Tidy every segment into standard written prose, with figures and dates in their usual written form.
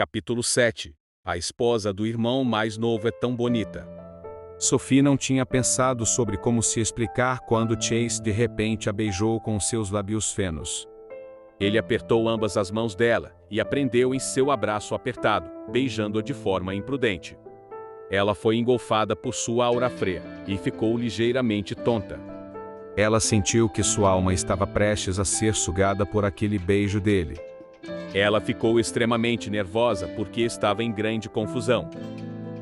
Capítulo 7. A esposa do irmão mais novo é tão bonita. Sophie não tinha pensado sobre como se explicar quando Chase de repente a beijou com seus lábios finos. Ele apertou ambas as mãos dela e a prendeu em seu abraço apertado, beijando-a de forma imprudente. Ela foi engolfada por sua aura fria e ficou ligeiramente tonta. Ela sentiu que sua alma estava prestes a ser sugada por aquele beijo dele. Ela ficou extremamente nervosa porque estava em grande confusão.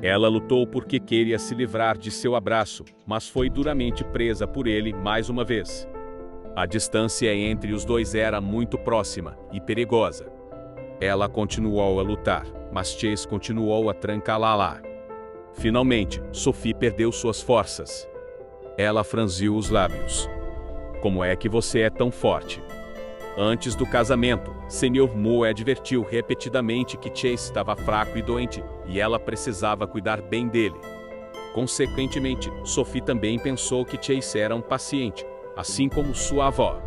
Ela lutou porque queria se livrar de seu abraço, mas foi duramente presa por ele mais uma vez. A distância entre os dois era muito próxima e perigosa. Ela continuou a lutar, mas Chase continuou a trancá-la. Finalmente, Sophie perdeu suas forças. Ela franziu os lábios. Como é que você é tão forte? Antes do casamento, Sr. Moe advertiu repetidamente que Chase estava fraco e doente, e ela precisava cuidar bem dele. Consequentemente, Sophie também pensou que Chase era um paciente, assim como sua avó.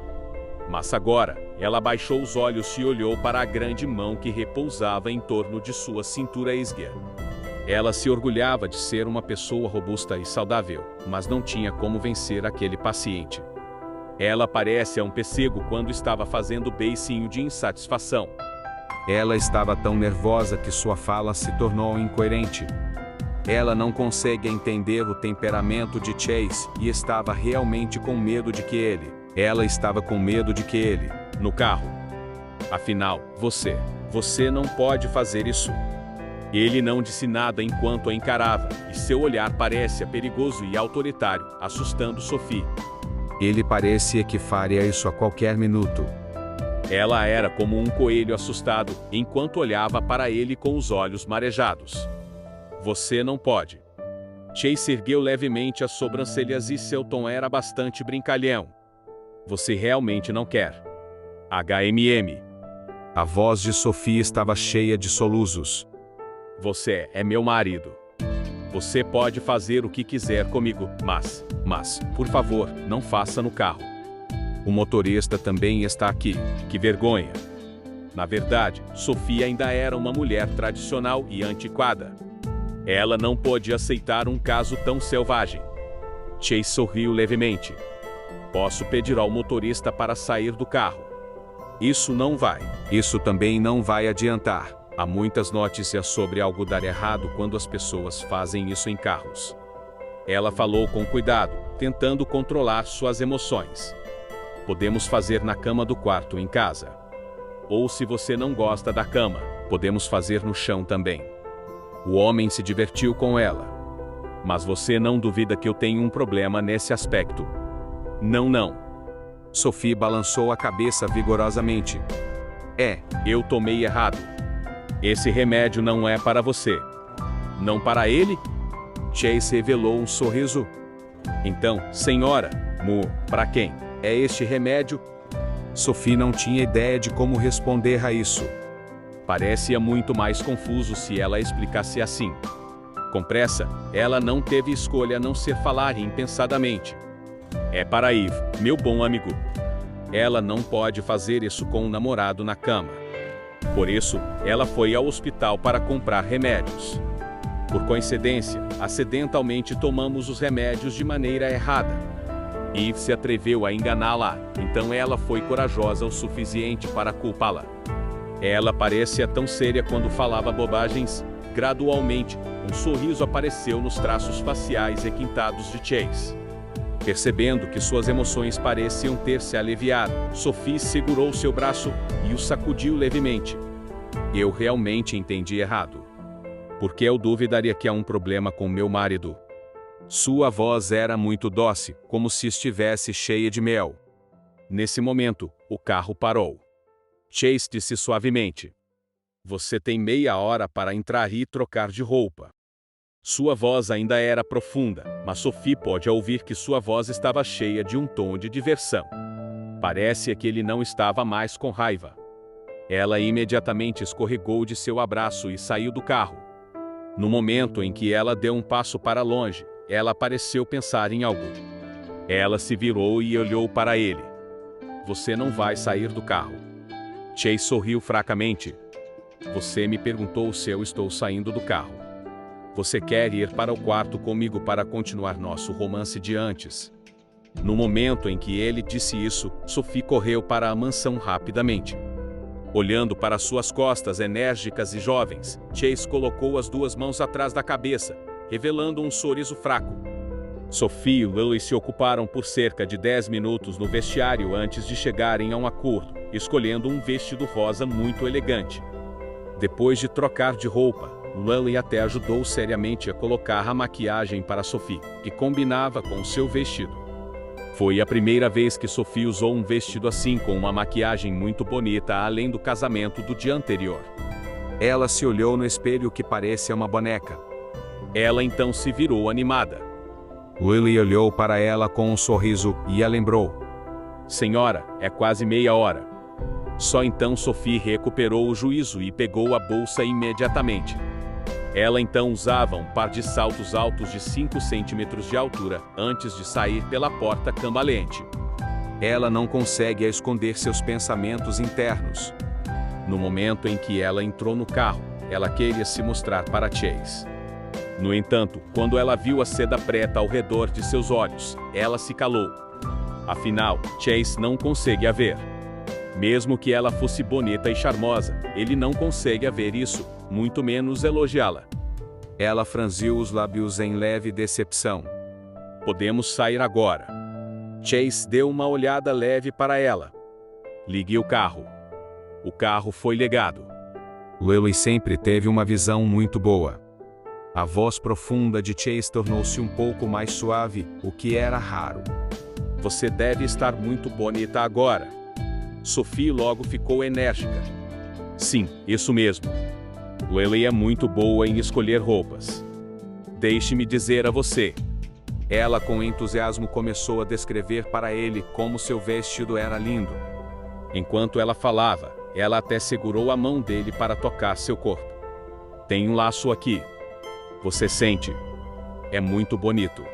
Mas agora, ela baixou os olhos e olhou para a grande mão que repousava em torno de sua cintura esguia. Ela se orgulhava de ser uma pessoa robusta e saudável, mas não tinha como vencer aquele paciente. Ela parece um pêssego quando estava fazendo beicinho de insatisfação. Ela estava tão nervosa que sua fala se tornou incoerente. Ela não consegue entender o temperamento de Chase e estava realmente com medo de que ele. Ela estava com medo de que ele. No carro. Afinal, você não pode fazer isso. Ele não disse nada enquanto a encarava, e seu olhar parecia perigoso e autoritário, assustando Sophie. Ele parecia que faria isso a qualquer minuto. Ela era como um coelho assustado, enquanto olhava para ele com os olhos marejados. Você não pode. Chase ergueu levemente as sobrancelhas e seu tom era bastante brincalhão. Você realmente não quer. HMM. A voz de Sophie estava cheia de soluços. Você é meu marido. Você pode fazer o que quiser comigo, mas, por favor, não faça no carro. O motorista também está aqui. Que vergonha. Na verdade, Sophie ainda era uma mulher tradicional e antiquada. Ela não pôde aceitar um caso tão selvagem. Chase sorriu levemente. Posso pedir ao motorista para sair do carro. Isso não vai. Isso também não vai adiantar. Há muitas notícias sobre algo dar errado quando as pessoas fazem isso em carros. Ela falou com cuidado, tentando controlar suas emoções. Podemos fazer na cama do quarto em casa. Ou se você não gosta da cama, podemos fazer no chão também. O homem se divertiu com ela. Mas você não duvida que eu tenho um problema nesse aspecto? Não. Sophie balançou a cabeça vigorosamente. Eu tomei errado. Esse remédio não é para você. Não para ele? Chase revelou um sorriso. Então, senhora, para quem é este remédio? Sophie não tinha ideia de como responder a isso. Parecia muito mais confuso se ela explicasse assim. Com pressa, ela não teve escolha a não ser falar impensadamente. É para Eve, meu bom amigo. Ela não pode fazer isso com um namorado na cama. Por isso, ela foi ao hospital para comprar remédios. Por coincidência, acidentalmente tomamos os remédios de maneira errada. Eve se atreveu a enganá-la, então ela foi corajosa o suficiente para culpá-la. Ela parecia tão séria quando falava bobagens. Gradualmente, um sorriso apareceu nos traços faciais requintados de Chase. Percebendo que suas emoções pareciam ter se aliviado, Sophie segurou seu braço e o sacudiu levemente. Eu realmente entendi errado. Por que eu duvidaria que há um problema com meu marido? Sua voz era muito doce, como se estivesse cheia de mel. Nesse momento, o carro parou. Chase disse suavemente. Você tem meia hora para entrar e trocar de roupa. Sua voz ainda era profunda, mas Sophie pôde ouvir que sua voz estava cheia de um tom de diversão. Parecia que ele não estava mais com raiva. Ela imediatamente escorregou de seu abraço e saiu do carro. No momento em que ela deu um passo para longe, ela pareceu pensar em algo. Ela se virou e olhou para ele. Você não vai sair do carro. Chase sorriu fracamente. Você me perguntou se eu estou saindo do carro. Você quer ir para o quarto comigo para continuar nosso romance de antes? No momento em que ele disse isso, Sophie correu para a mansão rapidamente. Olhando para suas costas enérgicas e jovens, Chase colocou as duas mãos atrás da cabeça, revelando um sorriso fraco. Sophie e Lily se ocuparam por cerca de 10 minutos no vestiário antes de chegarem a um acordo, escolhendo um vestido rosa muito elegante. Depois de trocar de roupa, Lily até ajudou seriamente a colocar a maquiagem para Sophie, que combinava com seu vestido. Foi a primeira vez que Sophie usou um vestido assim com uma maquiagem muito bonita além do casamento do dia anterior. Ela se olhou no espelho que parecia uma boneca. Ela então se virou animada. Lily olhou para ela com um sorriso e a lembrou. Senhora, é quase meia hora. Só então Sophie recuperou o juízo e pegou a bolsa imediatamente. Ela então usava um par de saltos altos de 5 centímetros de altura antes de sair pela porta cambaleante. Ela não consegue esconder seus pensamentos internos. No momento em que ela entrou no carro, ela queria se mostrar para Chase. No entanto, quando ela viu a seda preta ao redor de seus olhos, ela se calou. Afinal, Chase não consegue a ver. Mesmo que ela fosse bonita e charmosa, ele não consegue ver isso, muito menos elogiá-la. Ela franziu os lábios em leve decepção. Podemos sair agora. Chase deu uma olhada leve para ela. Ligue o carro. O carro foi ligado. Lily sempre teve uma visão muito boa. A voz profunda de Chase tornou-se um pouco mais suave, o que era raro. Você deve estar muito bonita agora. Sophie logo ficou enérgica. Sim, isso mesmo. Lily é muito boa em escolher roupas. Deixe-me dizer a você. Ela com entusiasmo começou a descrever para ele como seu vestido era lindo. Enquanto ela falava, ela até segurou a mão dele para tocar seu corpo. Tem um laço aqui. Você sente? É muito bonito.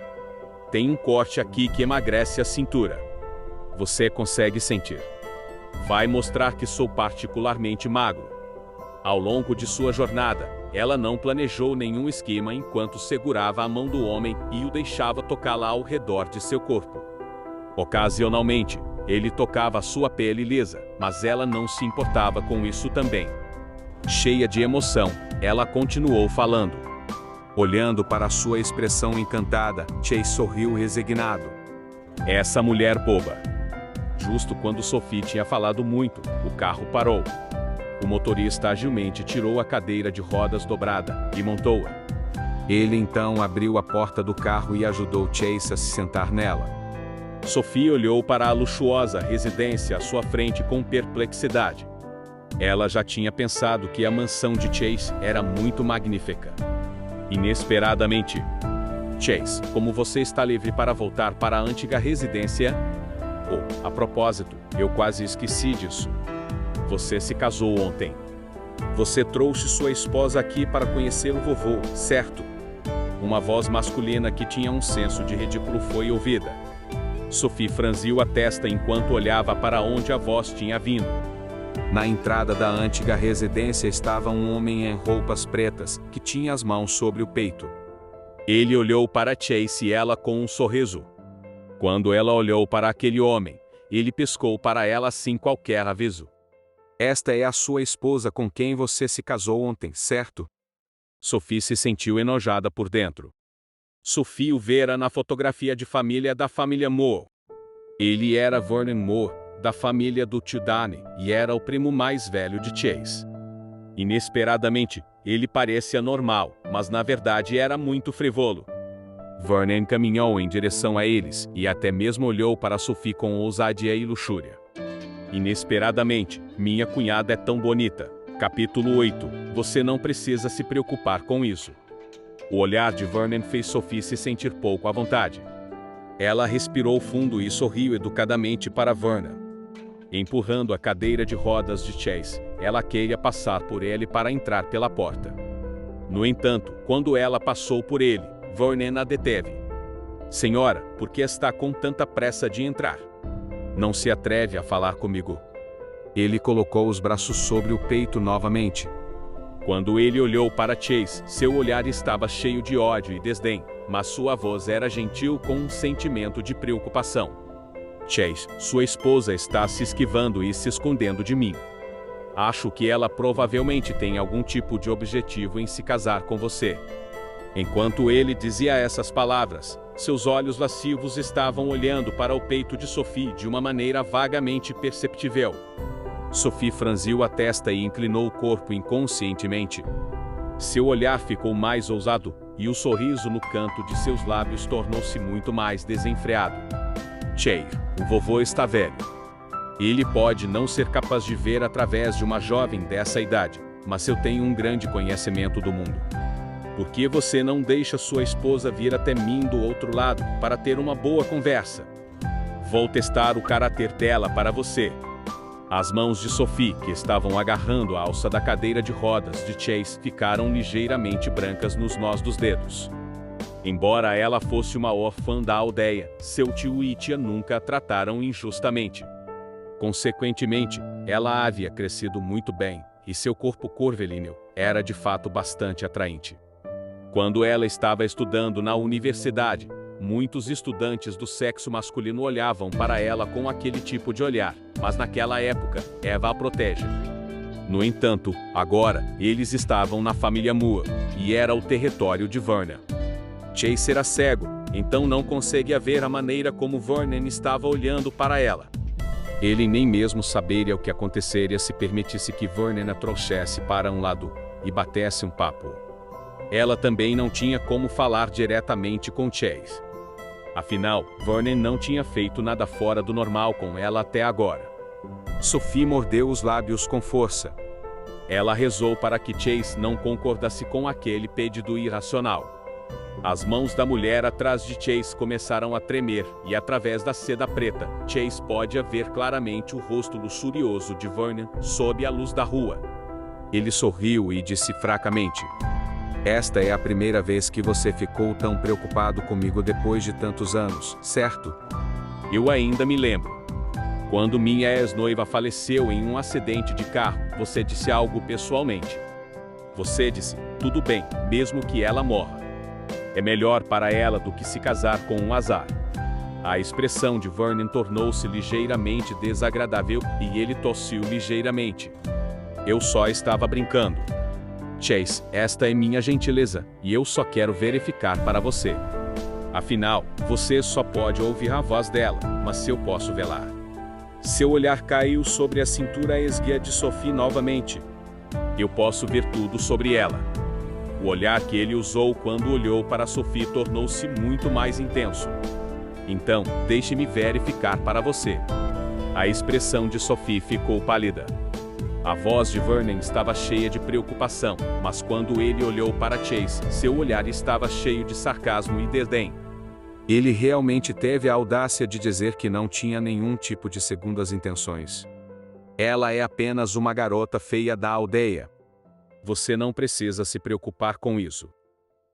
Tem um corte aqui que emagrece a cintura. Você consegue sentir. Vai mostrar que sou particularmente magro. Ao longo de sua jornada, ela não planejou nenhum esquema enquanto segurava a mão do homem e o deixava tocá-la ao redor de seu corpo. Ocasionalmente, ele tocava sua pele lisa, mas ela não se importava com isso também. Cheia de emoção, ela continuou falando. Olhando para sua expressão encantada, Chase sorriu resignado. Essa mulher boba. Justo quando Sophie tinha falado muito, o carro parou. O motorista agilmente tirou a cadeira de rodas dobrada e montou-a. Ele então abriu a porta do carro e ajudou Chase a se sentar nela. Sophie olhou para a luxuosa residência à sua frente com perplexidade. Ela já tinha pensado que a mansão de Chase era muito magnífica. Inesperadamente, Chase, como você está livre para voltar para a antiga residência? Oh, a propósito, eu quase esqueci disso. Você se casou ontem. Você trouxe sua esposa aqui para conhecer o vovô, certo? Uma voz masculina que tinha um senso de ridículo foi ouvida. Sophie franziu a testa enquanto olhava para onde a voz tinha vindo. Na entrada da antiga residência estava um homem em roupas pretas, que tinha as mãos sobre o peito. Ele olhou para Chase e ela com um sorriso. Quando ela olhou para aquele homem, ele piscou para ela sem qualquer aviso. Esta é a sua esposa com quem você se casou ontem, certo? Sophie se sentiu enojada por dentro. Sophie o vera na fotografia de família da família Moore. Ele era Vernon Moore, da família do tio Danny, e era o primo mais velho de Chase. Inesperadamente, ele parecia normal, mas na verdade era muito frivolo. Vernon caminhou em direção a eles, e até mesmo olhou para Sophie com ousadia e luxúria. Inesperadamente, minha cunhada é tão bonita. Capítulo 8. Você não precisa se preocupar com isso. O olhar de Vernon fez Sophie se sentir pouco à vontade. Ela respirou fundo e sorriu educadamente para Vernon. Empurrando a cadeira de rodas de Chase, ela queria passar por ele para entrar pela porta. No entanto, quando ela passou por ele, Vernon a deteve. Senhora, por que está com tanta pressa de entrar? Não se atreve a falar comigo? Ele colocou os braços sobre o peito novamente. Quando ele olhou para Chase, seu olhar estava cheio de ódio e desdém, mas sua voz era gentil com um sentimento de preocupação. Chase, sua esposa está se esquivando e se escondendo de mim. Acho que ela provavelmente tem algum tipo de objetivo em se casar com você. Enquanto ele dizia essas palavras, seus olhos lascivos estavam olhando para o peito de Sophie de uma maneira vagamente perceptível. Sophie franziu a testa e inclinou o corpo inconscientemente. Seu olhar ficou mais ousado, e o sorriso no canto de seus lábios tornou-se muito mais desenfreado. Chase, o vovô está velho. Ele pode não ser capaz de ver através de uma jovem dessa idade, mas eu tenho um grande conhecimento do mundo. Por que você não deixa sua esposa vir até mim do outro lado para ter uma boa conversa? Vou testar o caráter dela para você. As mãos de Sophie, que estavam agarrando a alça da cadeira de rodas de Chase, ficaram ligeiramente brancas nos nós dos dedos. Embora ela fosse uma órfã da aldeia, seu tio e tia nunca a trataram injustamente. Consequentemente, ela havia crescido muito bem, e seu corpo curvilíneo era de fato bastante atraente. Quando ela estava estudando na universidade, muitos estudantes do sexo masculino olhavam para ela com aquele tipo de olhar, mas naquela época, Eva a protege. No entanto, agora, eles estavam na família Moore, e era o território de Vernon. Chase era cego, então não conseguia ver a maneira como Vernon estava olhando para ela. Ele nem mesmo saberia o que aconteceria se permitisse que Vernon a trouxesse para um lado e batesse um papo. Ela também não tinha como falar diretamente com Chase. Afinal, Vernon não tinha feito nada fora do normal com ela até agora. Sophie mordeu os lábios com força. Ela rezou para que Chase não concordasse com aquele pedido irracional. As mãos da mulher atrás de Chase começaram a tremer, e através da seda preta, Chase pôde ver claramente o rosto luxurioso de Vernon sob a luz da rua. Ele sorriu e disse fracamente: "Esta é a primeira vez que você ficou tão preocupado comigo depois de tantos anos, certo?" Eu ainda me lembro. Quando minha ex-noiva faleceu em um acidente de carro, você disse algo pessoalmente. Você disse: "Tudo bem, mesmo que ela morra. É melhor para ela do que se casar com um azar." A expressão de Vernon tornou-se ligeiramente desagradável e ele tossiu ligeiramente. Eu só estava brincando. Chase, esta é minha gentileza, e eu só quero verificar para você. Afinal, você só pode ouvir a voz dela, mas eu posso vê-la. Seu olhar caiu sobre a cintura esguia de Sophie novamente. Eu posso ver tudo sobre ela. O olhar que ele usou quando olhou para Sophie tornou-se muito mais intenso. Então, deixe-me verificar para você. A expressão de Sophie ficou pálida. A voz de Vernon estava cheia de preocupação, mas quando ele olhou para Chase, seu olhar estava cheio de sarcasmo e desdém. Ele realmente teve a audácia de dizer que não tinha nenhum tipo de segundas intenções. Ela é apenas uma garota feia da aldeia. Você não precisa se preocupar com isso.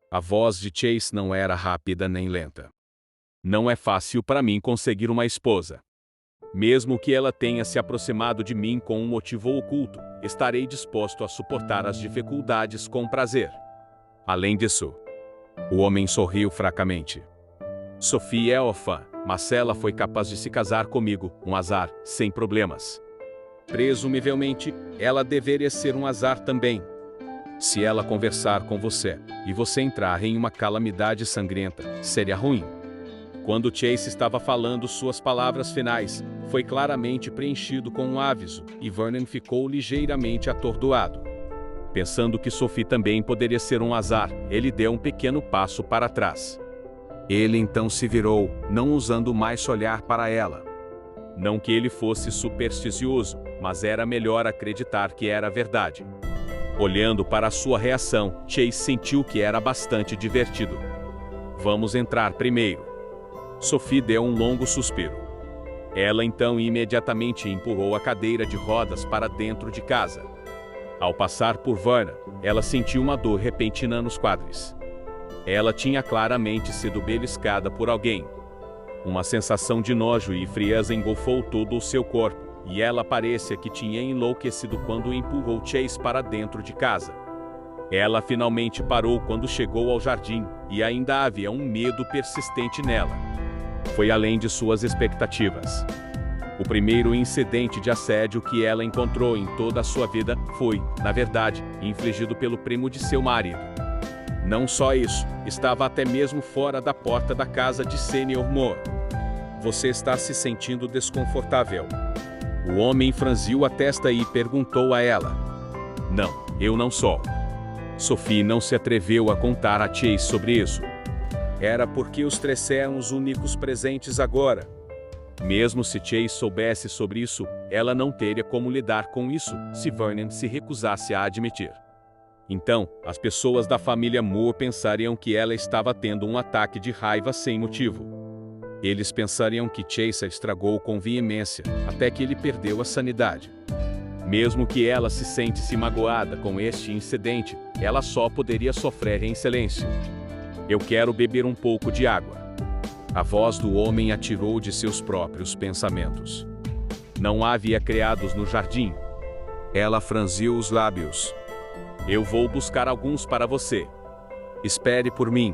A voz de Chase não era rápida nem lenta. Não é fácil para mim conseguir uma esposa. Mesmo que ela tenha se aproximado de mim com um motivo oculto, estarei disposto a suportar as dificuldades com prazer. Além disso, o homem sorriu fracamente. Sophie é órfã, mas ela foi capaz de se casar comigo, um azar, sem problemas. Presumivelmente, ela deveria ser um azar também. Se ela conversar com você, e você entrar em uma calamidade sangrenta, seria ruim. Quando Chase estava falando suas palavras finais, foi claramente preenchido com um aviso, e Vernon ficou ligeiramente atordoado. Pensando que Sophie também poderia ser um azar, ele deu um pequeno passo para trás. Ele então se virou, não ousando mais olhar para ela. Não que ele fosse supersticioso, mas era melhor acreditar que era verdade. Olhando para sua reação, Chase sentiu que era bastante divertido. Vamos entrar primeiro. Sophie deu um longo suspiro. Ela então imediatamente empurrou a cadeira de rodas para dentro de casa. Ao passar por Vernon, ela sentiu uma dor repentina nos quadris. Ela tinha claramente sido beliscada por alguém. Uma sensação de nojo e frieza engolfou todo o seu corpo, e ela parecia que tinha enlouquecido quando empurrou Chase para dentro de casa. Ela finalmente parou quando chegou ao jardim, e ainda havia um medo persistente nela. Foi além de suas expectativas. O primeiro incidente de assédio que ela encontrou em toda a sua vida foi, na verdade, infligido pelo primo de seu marido. Não só isso, estava até mesmo fora da porta da casa de Sr. Moore. Você está se sentindo desconfortável? O homem franziu a testa e perguntou a ela. Não, eu não sou. Sophie não se atreveu a contar a Chase sobre isso. Era porque os três eram os únicos presentes agora. Mesmo se Chase soubesse sobre isso, ela não teria como lidar com isso se Vernon se recusasse a admitir. Então, as pessoas da família Moore pensariam que ela estava tendo um ataque de raiva sem motivo. Eles pensariam que Chase a estragou com veemência, até que ele perdeu a sanidade. Mesmo que ela se sentisse magoada com este incidente, ela só poderia sofrer em silêncio. Eu quero beber um pouco de água. A voz do homem atirou de seus próprios pensamentos. Não havia criados no jardim. Ela franziu os lábios. Eu vou buscar alguns para você. Espere por mim.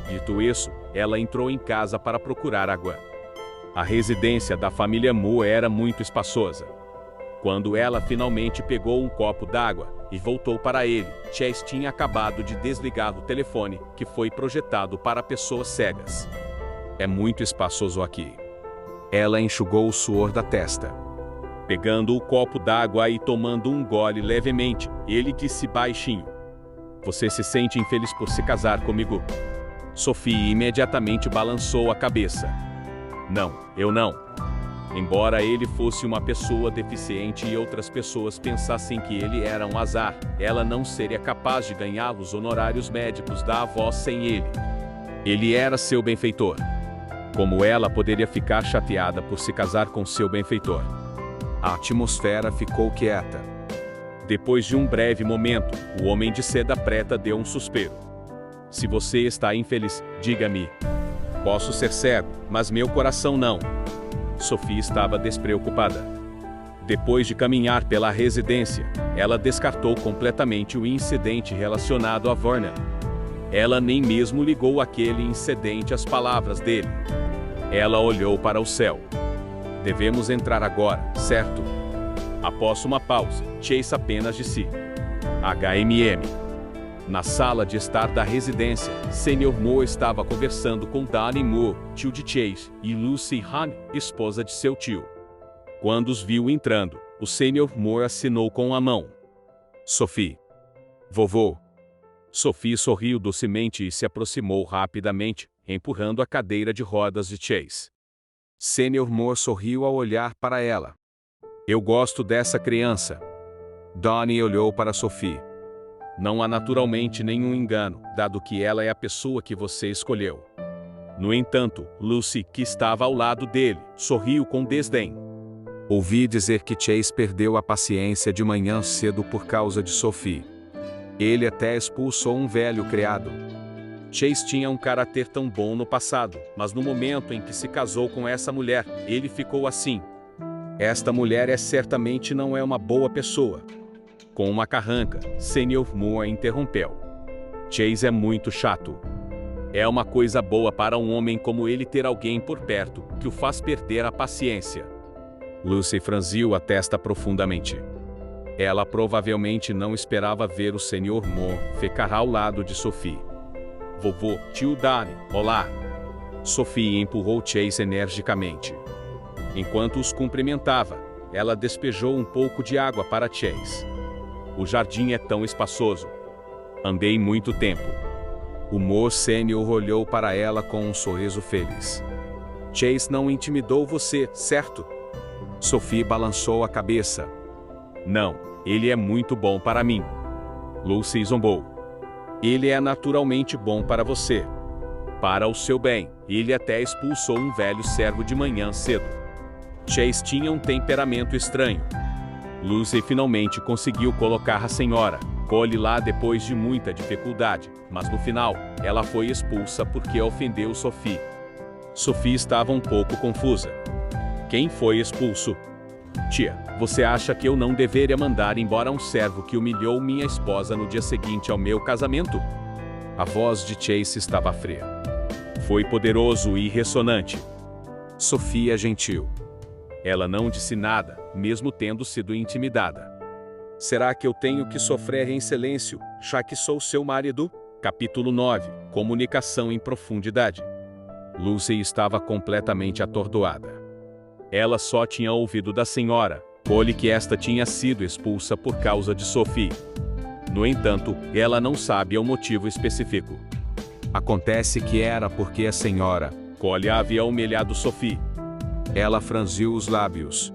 Dito isso, ela entrou em casa para procurar água. A residência da família Moore era muito espaçosa. Quando ela finalmente pegou um copo d'água e voltou para ele, Chase tinha acabado de desligar o telefone, que foi projetado para pessoas cegas. É muito espaçoso aqui. Ela enxugou o suor da testa. Pegando o copo d'água e tomando um gole levemente, ele disse baixinho. Você se sente infeliz por se casar comigo? Sophie imediatamente balançou a cabeça. Não, eu não. Embora ele fosse uma pessoa deficiente e outras pessoas pensassem que ele era um azar, ela não seria capaz de ganhar os honorários médicos da avó sem ele. Ele era seu benfeitor. Como ela poderia ficar chateada por se casar com seu benfeitor? A atmosfera ficou quieta. Depois de um breve momento, o homem de seda preta deu um suspiro. Se você está infeliz, diga-me. Posso ser cego, mas meu coração não. Sophie estava despreocupada. Depois de caminhar pela residência, ela descartou completamente o incidente relacionado a Vernon. Ela nem mesmo ligou aquele incidente às palavras dele. Ela olhou para o céu. Devemos entrar agora, certo? Após uma pausa, Chase apenas disse: HMM. Na sala de estar da residência, Sr. Moore estava conversando com Danny Moore, tio de Chase, e Lucy Hahn, esposa de seu tio. Quando os viu entrando, o Sr. Moore assinou com a mão. Sophie. Vovô. Sophie sorriu docemente e se aproximou rapidamente, empurrando a cadeira de rodas de Chase. Sr. Moore sorriu ao olhar para ela. Eu gosto dessa criança. Danny olhou para Sophie. Não há naturalmente nenhum engano, dado que ela é a pessoa que você escolheu. No entanto, Lucy, que estava ao lado dele, sorriu com desdém. Ouvi dizer que Chase perdeu a paciência de manhã cedo por causa de Sophie. Ele até expulsou um velho criado. Chase tinha um caráter tão bom no passado, mas no momento em que se casou com essa mulher, ele ficou assim. Esta mulher certamente não é uma boa pessoa. Com uma carranca, Sr. Moore interrompeu. Chase é muito chato. É uma coisa boa para um homem como ele ter alguém por perto, que o faz perder a paciência. Lucy franziu a testa profundamente. Ela provavelmente não esperava ver o Sr. Moore ficar ao lado de Sophie. Vovô, tio Danny, olá. Sophie empurrou Chase energicamente. Enquanto os cumprimentava, ela despejou um pouco de água para Chase. O jardim é tão espaçoso. Andei muito tempo. O Moore Sênior olhou para ela com um sorriso feliz. Chase não intimidou você, certo? Sophie balançou a cabeça. Não, ele é muito bom para mim. Lucy zombou. Ele é naturalmente bom para você. Para o seu bem, ele até expulsou um velho servo de manhã cedo. Chase tinha um temperamento estranho. Lucy finalmente conseguiu colocar a senhora Cole lá depois de muita dificuldade, mas no final, ela foi expulsa porque ofendeu Sophie. Sophie estava um pouco confusa. Quem foi expulso? Tia, você acha que eu não deveria mandar embora um servo que humilhou minha esposa no dia seguinte ao meu casamento? A voz de Chase estava fria. Foi poderoso e ressonante. Sophie é gentil. Ela não disse nada, mesmo tendo sido intimidada. Será que eu tenho que sofrer em silêncio, já que sou seu marido? Capítulo 9. Comunicação em profundidade. Lucy estava completamente atordoada. Ela só tinha ouvido da senhora Cole que esta tinha sido expulsa por causa de Sophie. No entanto, ela não sabia o motivo específico. Acontece que era porque a senhora Cole havia humilhado Sophie. Ela franziu os lábios.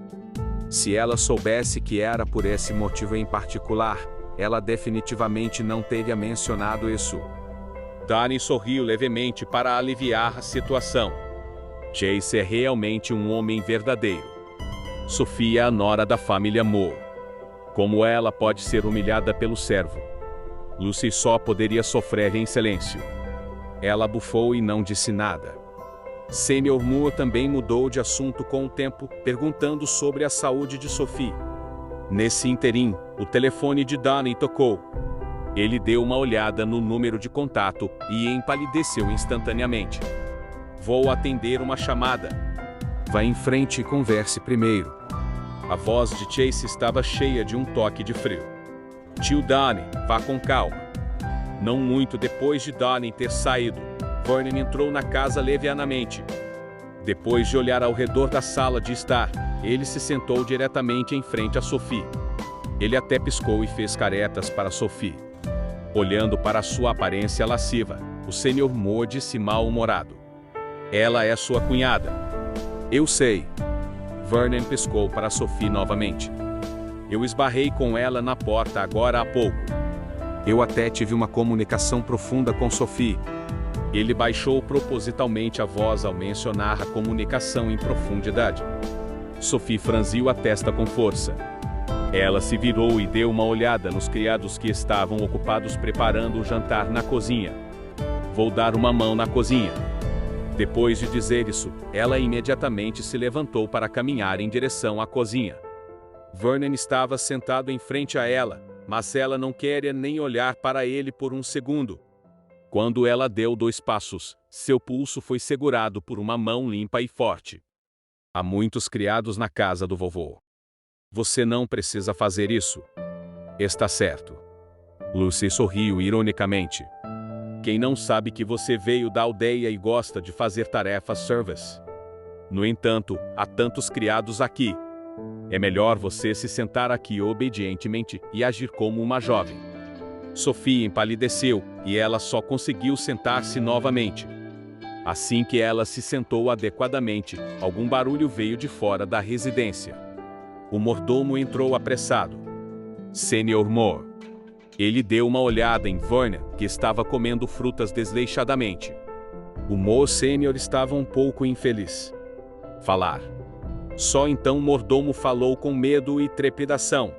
Se ela soubesse que era por esse motivo em particular, ela definitivamente não teria mencionado isso. Danny sorriu levemente para aliviar a situação. Chase é realmente um homem verdadeiro. Sophie é a nora da família Moore. Como ela pode ser humilhada pelo servo? Lucy só poderia sofrer em silêncio. Ela bufou e não disse nada. Sr. Moore também mudou de assunto com o tempo, perguntando sobre a saúde de Sophie. Nesse interim, o telefone de Danny tocou. Ele deu uma olhada no número de contato e empalideceu instantaneamente. Vou atender uma chamada. Vá em frente e converse primeiro. A voz de Chase estava cheia de um toque de frio. Tio Danny, vá com calma. Não muito depois de Danny ter saído, Vernon entrou na casa levianamente. Depois de olhar ao redor da sala de estar, ele se sentou diretamente em frente a Sophie. Ele até piscou e fez caretas para Sophie. Olhando para sua aparência lasciva, o Sr. Moore disse mal-humorado. Ela é sua cunhada. Eu sei. Vernon piscou para Sophie novamente. Eu esbarrei com ela na porta agora há pouco. Eu até tive uma comunicação profunda com Sophie. Ele baixou propositalmente a voz ao mencionar a comunicação em profundidade. Sophie franziu a testa com força. Ela se virou e deu uma olhada nos criados que estavam ocupados preparando o jantar na cozinha. Vou dar uma mão na cozinha. Depois de dizer isso, ela imediatamente se levantou para caminhar em direção à cozinha. Vernon estava sentado em frente a ela, mas ela não queria nem olhar para ele por um segundo. Quando ela deu 2 passos, seu pulso foi segurado por uma mão limpa e forte. Há muitos criados na casa do vovô. Você não precisa fazer isso. Está certo. Lucy sorriu ironicamente. Quem não sabe que você veio da aldeia e gosta de fazer tarefas service? No entanto, há tantos criados aqui. É melhor você se sentar aqui obedientemente e agir como uma jovem. Sophie empalideceu, e ela só conseguiu sentar-se novamente. Assim que ela se sentou adequadamente, algum barulho veio de fora da residência. O mordomo entrou apressado. Sr. Moore. Ele deu uma olhada em Vernon, que estava comendo frutas desleixadamente. O Moore Sênior estava um pouco infeliz. Falar. Só então o mordomo falou com medo e trepidação.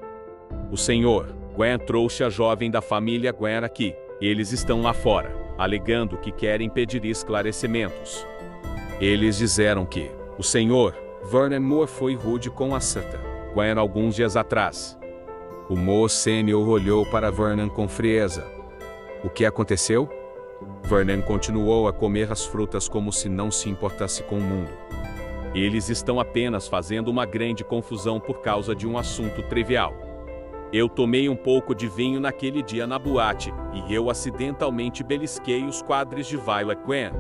O senhor Gwen trouxe a jovem da família Gwen aqui. Eles estão lá fora, alegando que querem pedir esclarecimentos. Eles disseram que o senhor Vernon Moore foi rude com a Santa Gwen alguns dias atrás. O Moore Sênior olhou para Vernon com frieza. O que aconteceu? Vernon continuou a comer as frutas como se não se importasse com o mundo. Eles estão apenas fazendo uma grande confusão por causa de um assunto trivial. Eu tomei um pouco de vinho naquele dia na boate, e eu acidentalmente belisquei os quadris de Violet Gwen.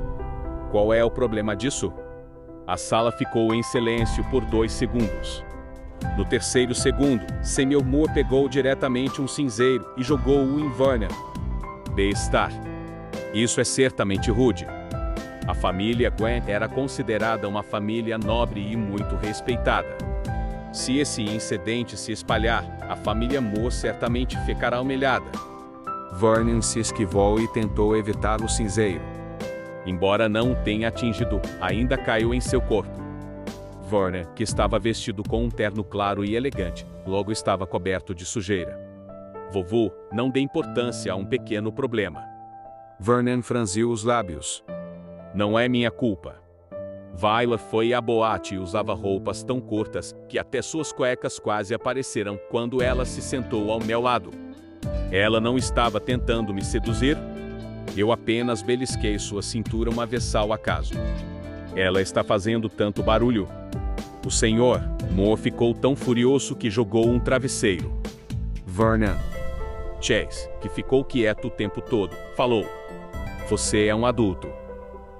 Qual é o problema disso? A sala ficou em silêncio por 2 segundos. No 3º segundo, Sr. Moore pegou diretamente um cinzeiro e jogou-o em Vernon. Bem-estar. Isso é certamente rude. A família Gwen era considerada uma família nobre e muito respeitada. Se esse incidente se espalhar, a família Moore certamente ficará humilhada. Vernon se esquivou e tentou evitar o cinzeiro. Embora não o tenha atingido, ainda caiu em seu corpo. Vernon, que estava vestido com um terno claro e elegante, logo estava coberto de sujeira. Vovô, não dê importância a um pequeno problema. Vernon franziu os lábios. Não é minha culpa. Violet foi à boate e usava roupas tão curtas que até suas cuecas quase apareceram quando ela se sentou ao meu lado. Ela não estava tentando me seduzir? Eu apenas belisquei sua cintura uma vez ao acaso. Ela está fazendo tanto barulho. O senhor Moore ficou tão furioso que jogou um travesseiro. Vernon. Chase, que ficou quieto o tempo todo, falou: Você é um adulto.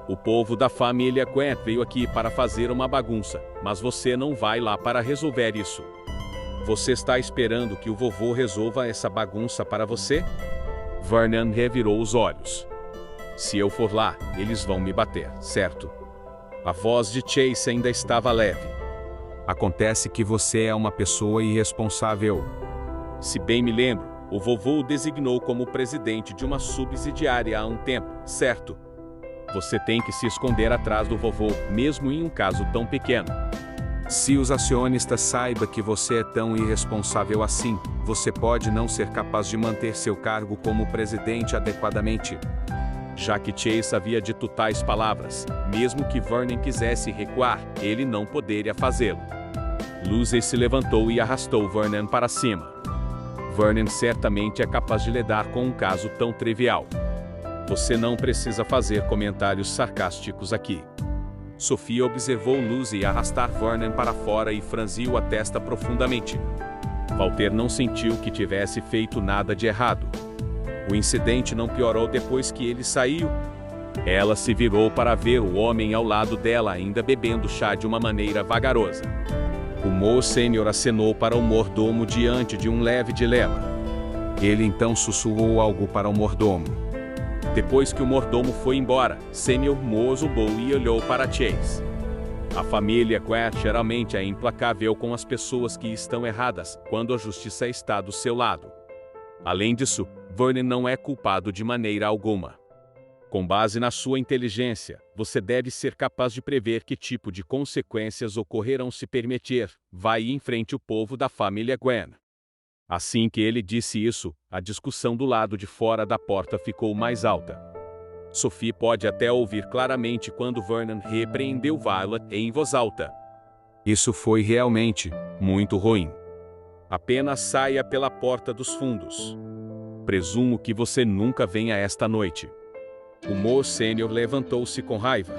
O povo da família Grant veio aqui para fazer uma bagunça, mas você não vai lá para resolver isso. Você está esperando que o vovô resolva essa bagunça para você? Vernon revirou os olhos. Se eu for lá, eles vão me bater, certo? A voz de Chase ainda estava leve. Acontece que você é uma pessoa irresponsável. Se bem me lembro, o vovô o designou como presidente de uma subsidiária há um tempo, certo? Você tem que se esconder atrás do vovô, mesmo em um caso tão pequeno. Se os acionistas saibam que você é tão irresponsável assim, você pode não ser capaz de manter seu cargo como presidente adequadamente. Já que Chase havia dito tais palavras, mesmo que Vernon quisesse recuar, ele não poderia fazê-lo. Lucy se levantou e arrastou Vernon para cima. Vernon certamente é capaz de lidar com um caso tão trivial. Você não precisa fazer comentários sarcásticos aqui. Sophia observou Lucy arrastar Vernon para fora e franziu a testa profundamente. Walter não sentiu que tivesse feito nada de errado. O incidente não piorou depois que ele saiu. Ela se virou para ver o homem ao lado dela ainda bebendo chá de uma maneira vagarosa. O Moore Sênior acenou para o mordomo diante de um leve dilema. Ele então sussurrou algo para o mordomo. Depois que o mordomo foi embora, Sênior Moore zumbou e olhou para Chase. A família Grant geralmente é implacável com as pessoas que estão erradas quando a justiça está do seu lado. Além disso, Vernon não é culpado de maneira alguma. Com base na sua inteligência, você deve ser capaz de prever que tipo de consequências ocorrerão se permitir. Vai e enfrente o povo da família Grant. Assim que ele disse isso, a discussão do lado de fora da porta ficou mais alta. Sophie pode até ouvir claramente quando Vernon repreendeu Violet em voz alta. Isso foi realmente muito ruim. Apenas saia pela porta dos fundos. Presumo que você nunca venha esta noite. O Moore Sênior levantou-se com raiva.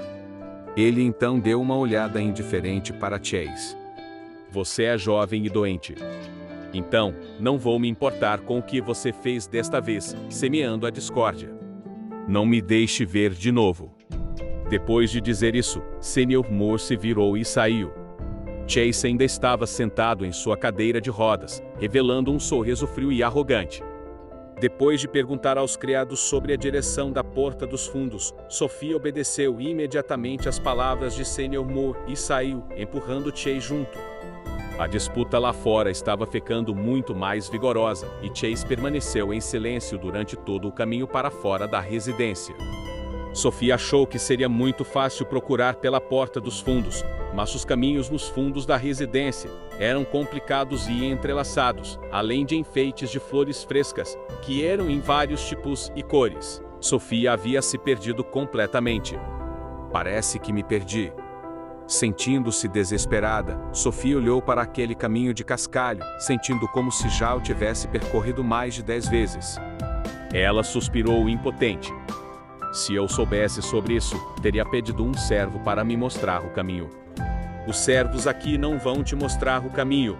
Ele então deu uma olhada indiferente para Chase. Você é jovem e doente. Então, não vou me importar com o que você fez desta vez, semeando a discórdia. Não me deixe ver de novo. Depois de dizer isso, Sênior Moore se virou e saiu. Chase ainda estava sentado em sua cadeira de rodas, revelando um sorriso frio e arrogante. Depois de perguntar aos criados sobre a direção da porta dos fundos, Sophie obedeceu imediatamente às palavras de Sênior Moore e saiu, empurrando Chase junto. A disputa lá fora estava ficando muito mais vigorosa, e Chase permaneceu em silêncio durante todo o caminho para fora da residência. Sophie achou que seria muito fácil procurar pela porta dos fundos, mas os caminhos nos fundos da residência eram complicados e entrelaçados, além de enfeites de flores frescas, que eram em vários tipos e cores. Sophie havia se perdido completamente. Parece que me perdi. Sentindo-se desesperada, Sophie olhou para aquele caminho de cascalho, sentindo como se já o tivesse percorrido mais de 10 vezes. Ela suspirou impotente. Se eu soubesse sobre isso, teria pedido um servo para me mostrar o caminho. Os servos aqui não vão te mostrar o caminho.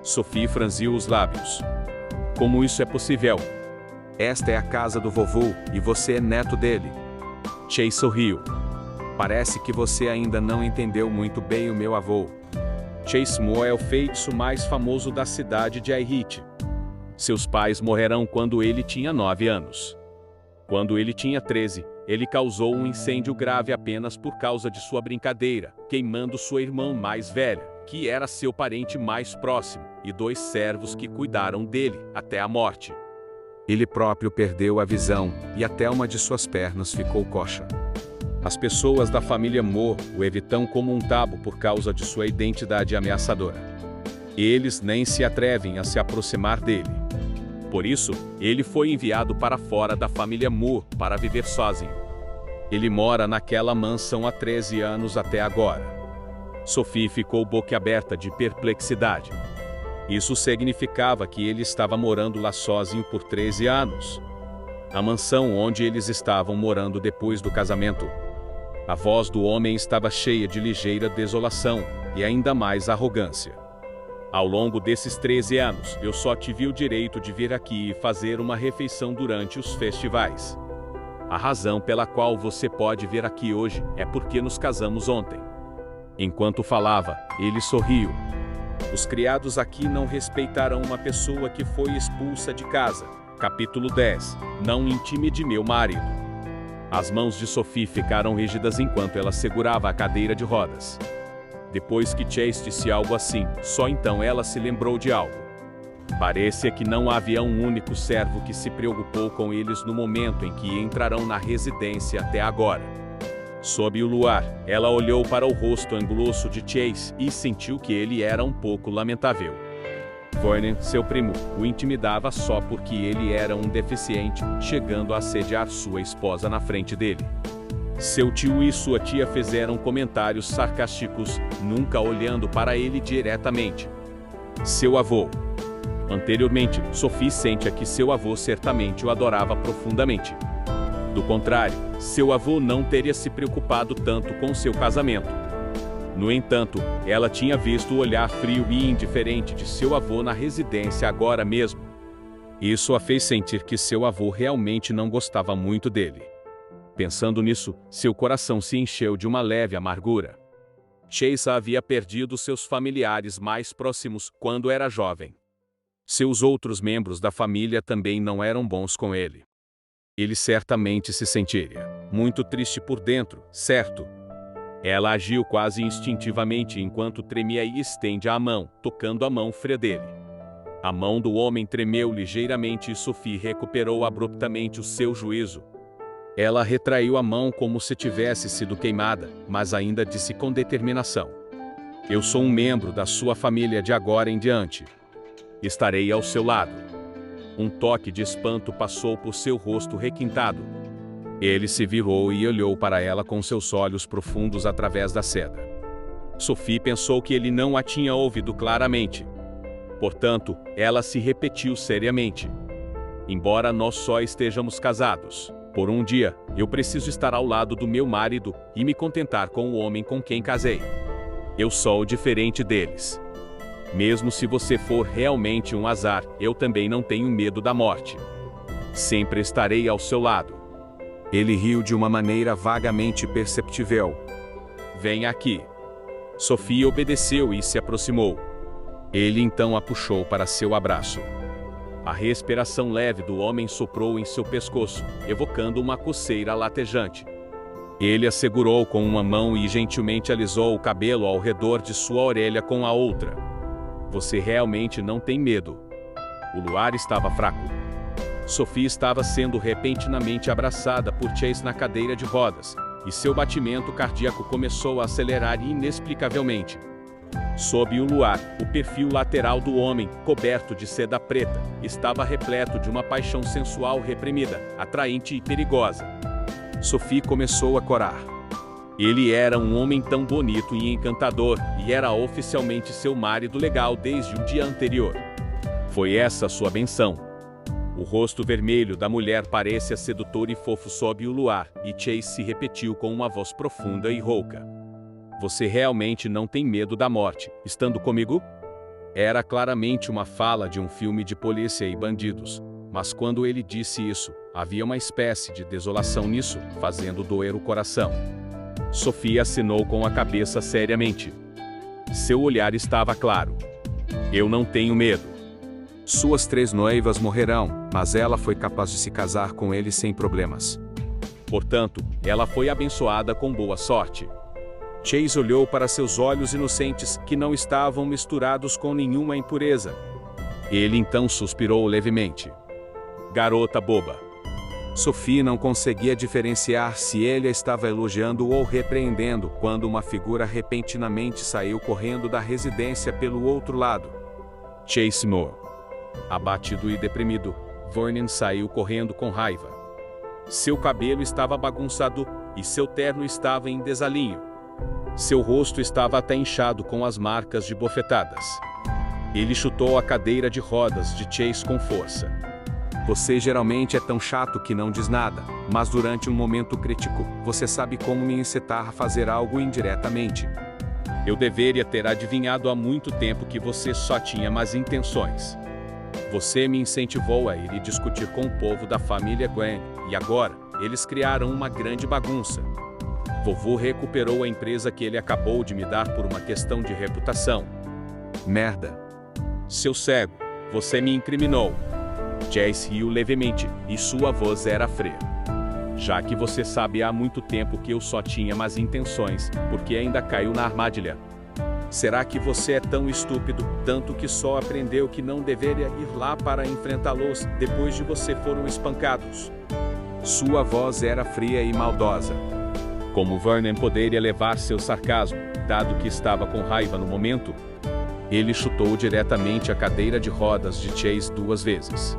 Sophie franziu os lábios. Como isso é possível? Esta é a casa do vovô, e você é neto dele. Chase sorriu. Parece que você ainda não entendeu muito bem o meu avô. Chase Moore é o feitiço mais famoso da cidade de Airite. Seus pais morreram quando ele tinha 9 anos. Quando ele tinha 13, ele causou um incêndio grave apenas por causa de sua brincadeira, queimando sua irmã mais velha, que era seu parente mais próximo, e 2 servos que cuidaram dele até a morte. Ele próprio perdeu a visão, e até uma de suas pernas ficou coxa. As pessoas da família Moore o evitam como um tabu por causa de sua identidade ameaçadora. Eles nem se atrevem a se aproximar dele. Por isso, ele foi enviado para fora da família Moore para viver sozinho. Ele mora naquela mansão há 13 anos até agora. Sophie ficou boquiaberta de perplexidade. Isso significava que ele estava morando lá sozinho por 13 anos. A mansão onde eles estavam morando depois do casamento. A voz do homem estava cheia de ligeira desolação e ainda mais arrogância. Ao longo desses 13 anos, eu só tive o direito de vir aqui e fazer uma refeição durante os festivais. A razão pela qual você pode vir aqui hoje é porque nos casamos ontem. Enquanto falava, ele sorriu. Os criados aqui não respeitarão uma pessoa que foi expulsa de casa. Capítulo 10. Não intimide meu marido. As mãos de Sophie ficaram rígidas enquanto ela segurava a cadeira de rodas. Depois que Chase disse algo assim, só então ela se lembrou de algo. Parecia que não havia um único servo que se preocupou com eles no momento em que entrarão na residência até agora. Sob o luar, ela olhou para o rosto anguloso de Chase e sentiu que ele era um pouco lamentável. Vernon, seu primo, o intimidava só porque ele era um deficiente, chegando a assediar sua esposa na frente dele. Seu tio e sua tia fizeram comentários sarcásticos, nunca olhando para ele diretamente. Seu avô. Anteriormente, Sophie sentia que seu avô certamente o adorava profundamente. Do contrário, seu avô não teria se preocupado tanto com seu casamento. No entanto, ela tinha visto o olhar frio e indiferente de seu avô na residência agora mesmo. Isso a fez sentir que seu avô realmente não gostava muito dele. Pensando nisso, seu coração se encheu de uma leve amargura. Chase havia perdido seus familiares mais próximos quando era jovem. Seus outros membros da família também não eram bons com ele. Ele certamente se sentiria muito triste por dentro, certo? Ela agiu quase instintivamente enquanto tremia e estende a mão, tocando a mão fria dele. A mão do homem tremeu ligeiramente e Sophie recuperou abruptamente o seu juízo. Ela retraiu a mão como se tivesse sido queimada, mas ainda disse com determinação: "Eu sou um membro da sua família de agora em diante. Estarei ao seu lado." Um toque de espanto passou por seu rosto requintado. Ele se virou e olhou para ela com seus olhos profundos através da seda. Sophie pensou que ele não a tinha ouvido claramente. Portanto, ela se repetiu seriamente: "Embora nós só estejamos casados, por um dia, eu preciso estar ao lado do meu marido e me contentar com o homem com quem casei. Eu sou diferente deles. Mesmo se você for realmente um azar, eu também não tenho medo da morte. Sempre estarei ao seu lado." Ele riu de uma maneira vagamente perceptível. "Vem aqui." Sophie obedeceu e se aproximou. Ele então a puxou para seu abraço. A respiração leve do homem soprou em seu pescoço, evocando uma coceira latejante. Ele a segurou com uma mão e gentilmente alisou o cabelo ao redor de sua orelha com a outra. "Você realmente não tem medo." O luar estava fraco. Sophie estava sendo repentinamente abraçada por Chase na cadeira de rodas, e seu batimento cardíaco começou a acelerar inexplicavelmente. Sob o luar, o perfil lateral do homem, coberto de seda preta, estava repleto de uma paixão sensual reprimida, atraente e perigosa. Sophie começou a corar. Ele era um homem tão bonito e encantador, e era oficialmente seu marido legal desde o dia anterior. Foi essa sua benção. O rosto vermelho da mulher parecia sedutor e fofo sob o luar, e Chase se repetiu com uma voz profunda e rouca: "Você realmente não tem medo da morte, estando comigo?" Era claramente uma fala de um filme de polícia e bandidos, mas quando ele disse isso, havia uma espécie de desolação nisso, fazendo doer o coração. Sophie assinou com a cabeça seriamente. Seu olhar estava claro. "Eu não tenho medo. Suas 3 noivas morrerão, mas ela foi capaz de se casar com ele sem problemas. Portanto, ela foi abençoada com boa sorte." Chase olhou para seus olhos inocentes, que não estavam misturados com nenhuma impureza. Ele então suspirou levemente. "Garota boba." Sophie não conseguia diferenciar se ele a estava elogiando ou repreendendo quando uma figura repentinamente saiu correndo da residência pelo outro lado. Chase Moore. Abatido e deprimido, Vernon saiu correndo com raiva. Seu cabelo estava bagunçado e seu terno estava em desalinho. Seu rosto estava até inchado com as marcas de bofetadas. Ele chutou a cadeira de rodas de Chase com força. Você geralmente é tão chato que não diz nada, mas durante um momento crítico, você sabe como me incitar a fazer algo indiretamente. Eu deveria ter adivinhado há muito tempo que você só tinha más intenções. Você me incentivou a ir e discutir com o povo da família Gwen, e agora, eles criaram uma grande bagunça. Vovô recuperou a empresa que ele acabou de me dar por uma questão de reputação. Merda. Seu cego, você me incriminou. Chase riu levemente, e sua voz era fria. Já que você sabe há muito tempo que eu só tinha más intenções, porque ainda caiu na armadilha. Será que você é tão estúpido, tanto que só aprendeu que não deveria ir lá para enfrentá-los depois de você foram espancados? Sua voz era fria e maldosa. Como Vernon poderia levar seu sarcasmo, dado que estava com raiva no momento? Ele chutou diretamente a cadeira de rodas de Chase 2 vezes.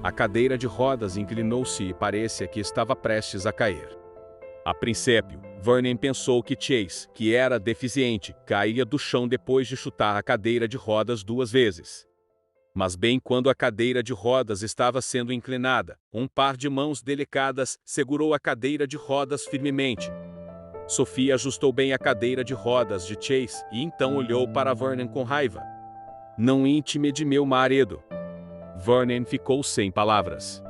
A cadeira de rodas inclinou-se e parecia que estava prestes a cair. A princípio, Vernon pensou que Chase, que era deficiente, cairia do chão depois de chutar a cadeira de rodas 2 vezes. Mas bem quando a cadeira de rodas estava sendo inclinada, um par de mãos delicadas segurou a cadeira de rodas firmemente. Sophie ajustou bem a cadeira de rodas de Chase e então olhou para Vernon com raiva. Não intimide meu marido. Vernon ficou sem palavras.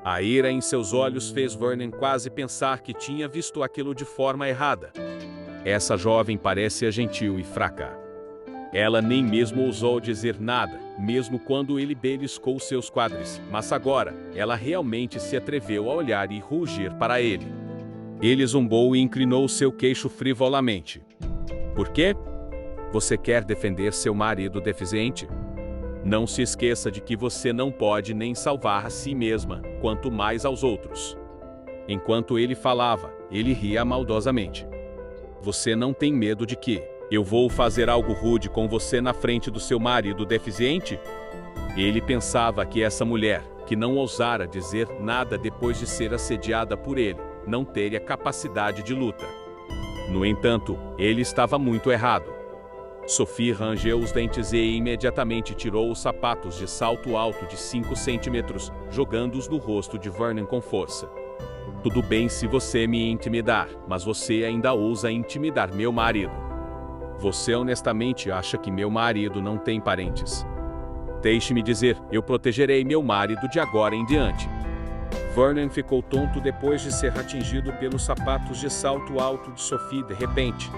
A ira em seus olhos fez Vernon quase pensar que tinha visto aquilo de forma errada. Essa jovem parecia gentil e fraca. Ela nem mesmo ousou dizer nada, mesmo quando ele beliscou seus quadris, mas agora, ela realmente se atreveu a olhar e rugir para ele. Ele zombou e inclinou seu queixo frivolamente. Por quê? Você quer defender seu marido deficiente? Não se esqueça de que você não pode nem salvar a si mesma, quanto mais aos outros. Enquanto ele falava, ele ria maldosamente. Você não tem medo de que eu vou fazer algo rude com você na frente do seu marido deficiente? Ele pensava que essa mulher, que não ousara dizer nada depois de ser assediada por ele, não teria capacidade de luta. No entanto, ele estava muito errado. Sophie rangeu os dentes e imediatamente tirou os sapatos de salto alto de 5 centímetros, jogando-os no rosto de Vernon com força. Tudo bem se você me intimidar, mas você ainda ousa intimidar meu marido. Você honestamente acha que meu marido não tem parentes? Deixe-me dizer, eu protegerei meu marido de agora em diante. Vernon ficou tonto depois de ser atingido pelos sapatos de salto alto de Sophie de repente.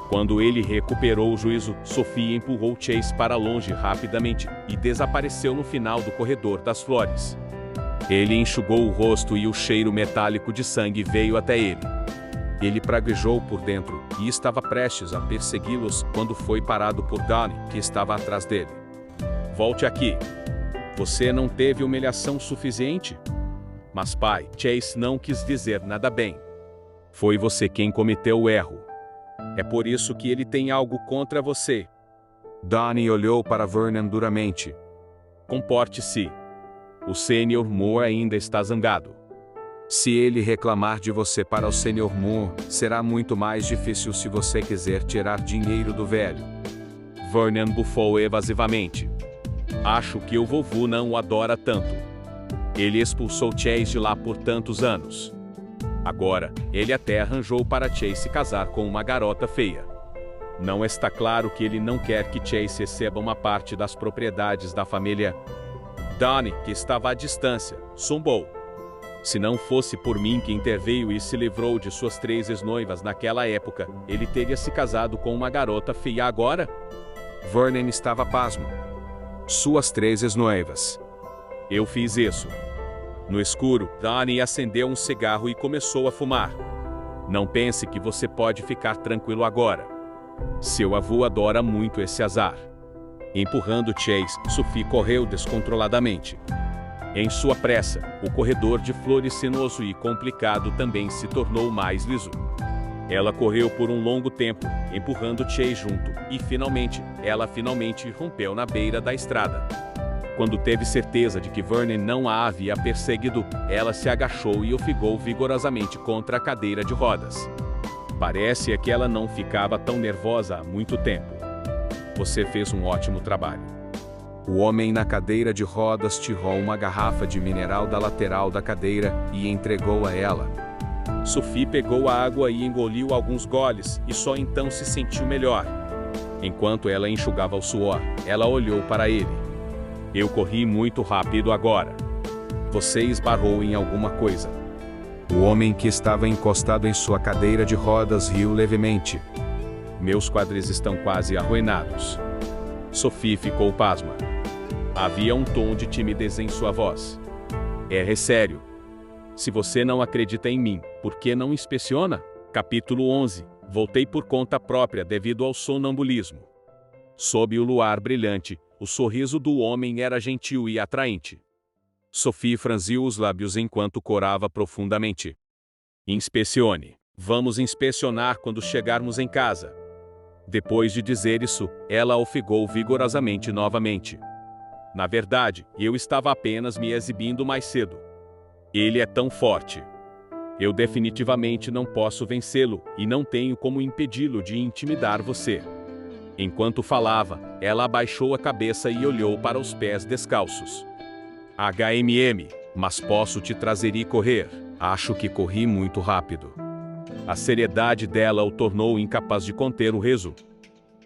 Quando ele recuperou o juízo, Sophie empurrou Chase para longe rapidamente e desapareceu no final do corredor das flores. Ele enxugou o rosto e o cheiro metálico de sangue veio até ele. Ele praguejou por dentro e estava prestes a persegui-los quando foi parado por Donnie, que estava atrás dele. Volte aqui. Você não teve humilhação suficiente? Mas pai, Chase não quis dizer nada bem. Foi você quem cometeu o erro. É por isso que ele tem algo contra você. Donnie olhou para Vernon duramente. Comporte-se. O Sr. Moore ainda está zangado. Se ele reclamar de você para o Sr. Moore, será muito mais difícil se você quiser tirar dinheiro do velho. Vernon bufou evasivamente. Acho que o vovô não o adora tanto. Ele expulsou Chase de lá por tantos anos. Agora, ele até arranjou para Chase se casar com uma garota feia. Não está claro que ele não quer que Chase receba uma parte das propriedades da família. Donnie, que estava à distância, zombou. Se não fosse por mim que interveio e se livrou de suas 3 ex-noivas naquela época, ele teria se casado com uma garota feia agora? Vernon estava pasmo. Suas 3 ex-noivas. Eu fiz isso. No escuro, Donnie acendeu um cigarro e começou a fumar. Não pense que você pode ficar tranquilo agora. Seu avô adora muito esse azar. Empurrando Chase, Sophie correu descontroladamente. Em sua pressa, o corredor de flores sinuoso e complicado também se tornou mais liso. Ela correu por um longo tempo, empurrando Chase junto, e ela finalmente rompeu na beira da estrada. Quando teve certeza de que Vernon não a havia perseguido, ela se agachou e ofegou vigorosamente contra a cadeira de rodas. Parece que ela não ficava tão nervosa há muito tempo. Você fez um ótimo trabalho. O homem na cadeira de rodas tirou uma garrafa de mineral da lateral da cadeira e entregou a ela. Sophie pegou a água e engoliu alguns goles, e só então se sentiu melhor. Enquanto ela enxugava o suor, ela olhou para ele. Eu corri muito rápido agora. Você esbarrou em alguma coisa. O homem que estava encostado em sua cadeira de rodas riu levemente. Meus quadris estão quase arruinados. Sophie ficou pasma. Havia um tom de timidez em sua voz. É sério. Se você não acredita em mim, por que não inspeciona? Capítulo 11. Voltei por conta própria devido ao sonambulismo. Sob o luar brilhante, o sorriso do homem era gentil e atraente. Sophie franziu os lábios enquanto corava profundamente. Inspecione. Vamos inspecionar quando chegarmos em casa. Depois de dizer isso, ela ofegou vigorosamente novamente. Na verdade, eu estava apenas me exibindo mais cedo. Ele é tão forte. Eu definitivamente não posso vencê-lo e não tenho como impedi-lo de intimidar você. Enquanto falava, ela abaixou a cabeça e olhou para os pés descalços. Mas posso te trazer e correr. Acho que corri muito rápido. A seriedade dela o tornou incapaz de conter o riso.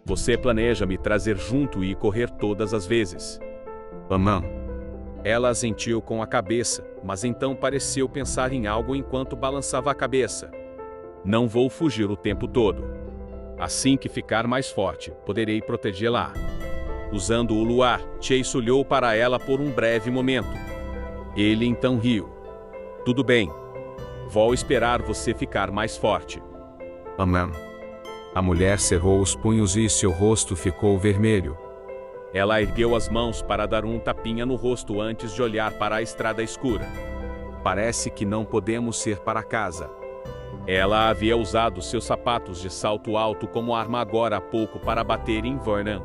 Você planeja me trazer junto e correr todas as vezes? Ela assentiu com a cabeça, mas então pareceu pensar em algo enquanto balançava a cabeça. Não vou fugir o tempo todo. Assim que ficar mais forte, poderei protegê-la. Usando o luar, Chase olhou para ela por um breve momento. Ele então riu. Tudo bem. Vou esperar você ficar mais forte. A mulher cerrou os punhos e seu rosto ficou vermelho. Ela ergueu as mãos para dar um tapinha no rosto antes de olhar para a estrada escura. Parece que não podemos ir para casa. Ela havia usado seus sapatos de salto alto como arma agora há pouco para bater em Vernon.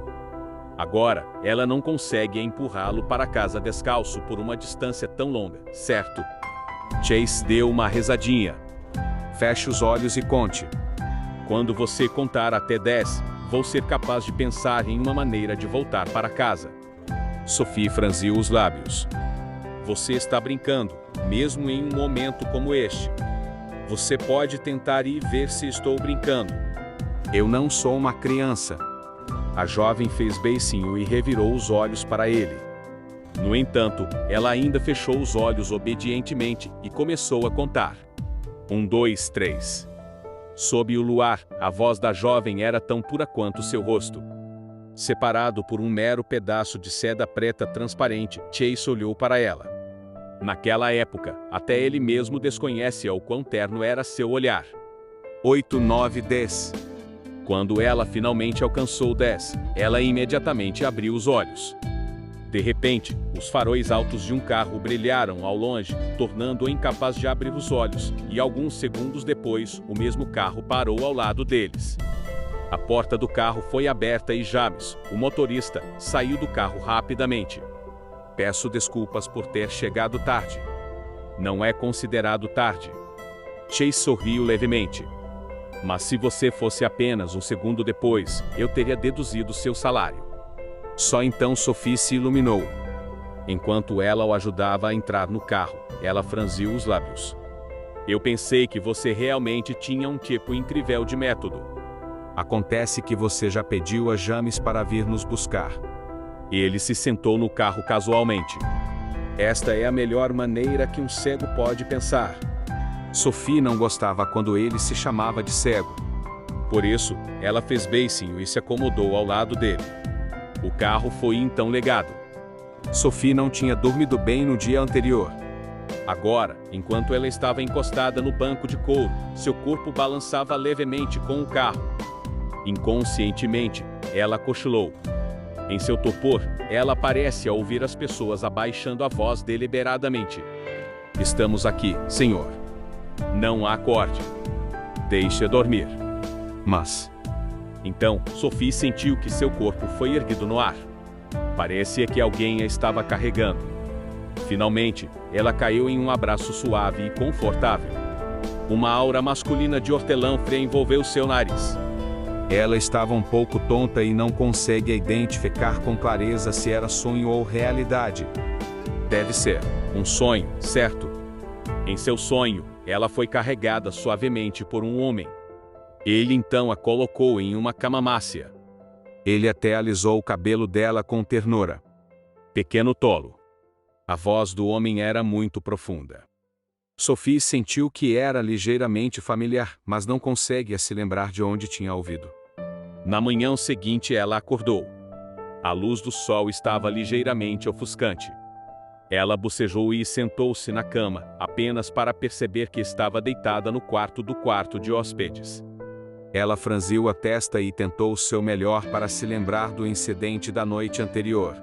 Agora, ela não consegue empurrá-lo para casa descalço por uma distância tão longa, certo? Chase deu uma risadinha. Feche os olhos e conte. Quando você contar até 10, vou ser capaz de pensar em uma maneira de voltar para casa. Sophie franziu os lábios. Você está brincando, mesmo em um momento como este. Você pode tentar e ver se estou brincando. Eu não sou uma criança. A jovem fez beicinho e revirou os olhos para ele. No entanto, ela ainda fechou os olhos obedientemente e começou a contar. 1, 2, 3. Sob o luar, a voz da jovem era tão pura quanto seu rosto. Separado por um mero pedaço de seda preta transparente, Chase olhou para ela. Naquela época, até ele mesmo desconhece o quão terno era seu olhar. 8, 9, 10. Quando ela finalmente alcançou 10, ela imediatamente abriu os olhos. De repente, os faróis altos de um carro brilharam ao longe, tornando-o incapaz de abrir os olhos, e alguns segundos depois, o mesmo carro parou ao lado deles. A porta do carro foi aberta e James, o motorista, saiu do carro rapidamente. Peço desculpas por ter chegado tarde. Não é considerado tarde. Chase sorriu levemente. Mas se você fosse apenas um segundo depois, eu teria deduzido seu salário. Só então Sophie se iluminou. Enquanto ela o ajudava a entrar no carro, ela franziu os lábios. Eu pensei que você realmente tinha um tipo incrível de método. Acontece que você já pediu a James para vir nos buscar. Ele se sentou no carro casualmente. Esta é a melhor maneira que um cego pode pensar. Sophie não gostava quando ele se chamava de cego. Por isso, ela fez beicinho e se acomodou ao lado dele. O carro foi então legado. Sophie não tinha dormido bem no dia anterior. Agora, enquanto ela estava encostada no banco de couro, seu corpo balançava levemente com o carro. Inconscientemente, ela cochilou. Em seu torpor, ela parece ouvir as pessoas abaixando a voz deliberadamente. Estamos aqui, senhor. Não a acorde. Deixe dormir. Mas... Então, Sophie sentiu que seu corpo foi erguido no ar. Parecia que alguém a estava carregando. Finalmente, ela caiu em um abraço suave e confortável. Uma aura masculina de hortelã-fria envolveu seu nariz. Ela estava um pouco tonta e não consegue identificar com clareza se era sonho ou realidade. Deve ser um sonho, certo? Em seu sonho, ela foi carregada suavemente por um homem. Ele então a colocou em uma cama mácia. Ele até alisou o cabelo dela com ternura. Pequeno tolo. A voz do homem era muito profunda. Sophie sentiu que era ligeiramente familiar, mas não consegue se lembrar de onde tinha ouvido. Na manhã seguinte ela acordou. A luz do sol estava ligeiramente ofuscante. Ela bocejou e sentou-se na cama, apenas para perceber que estava deitada no quarto de hóspedes. Ela franziu a testa e tentou o seu melhor para se lembrar do incidente da noite anterior.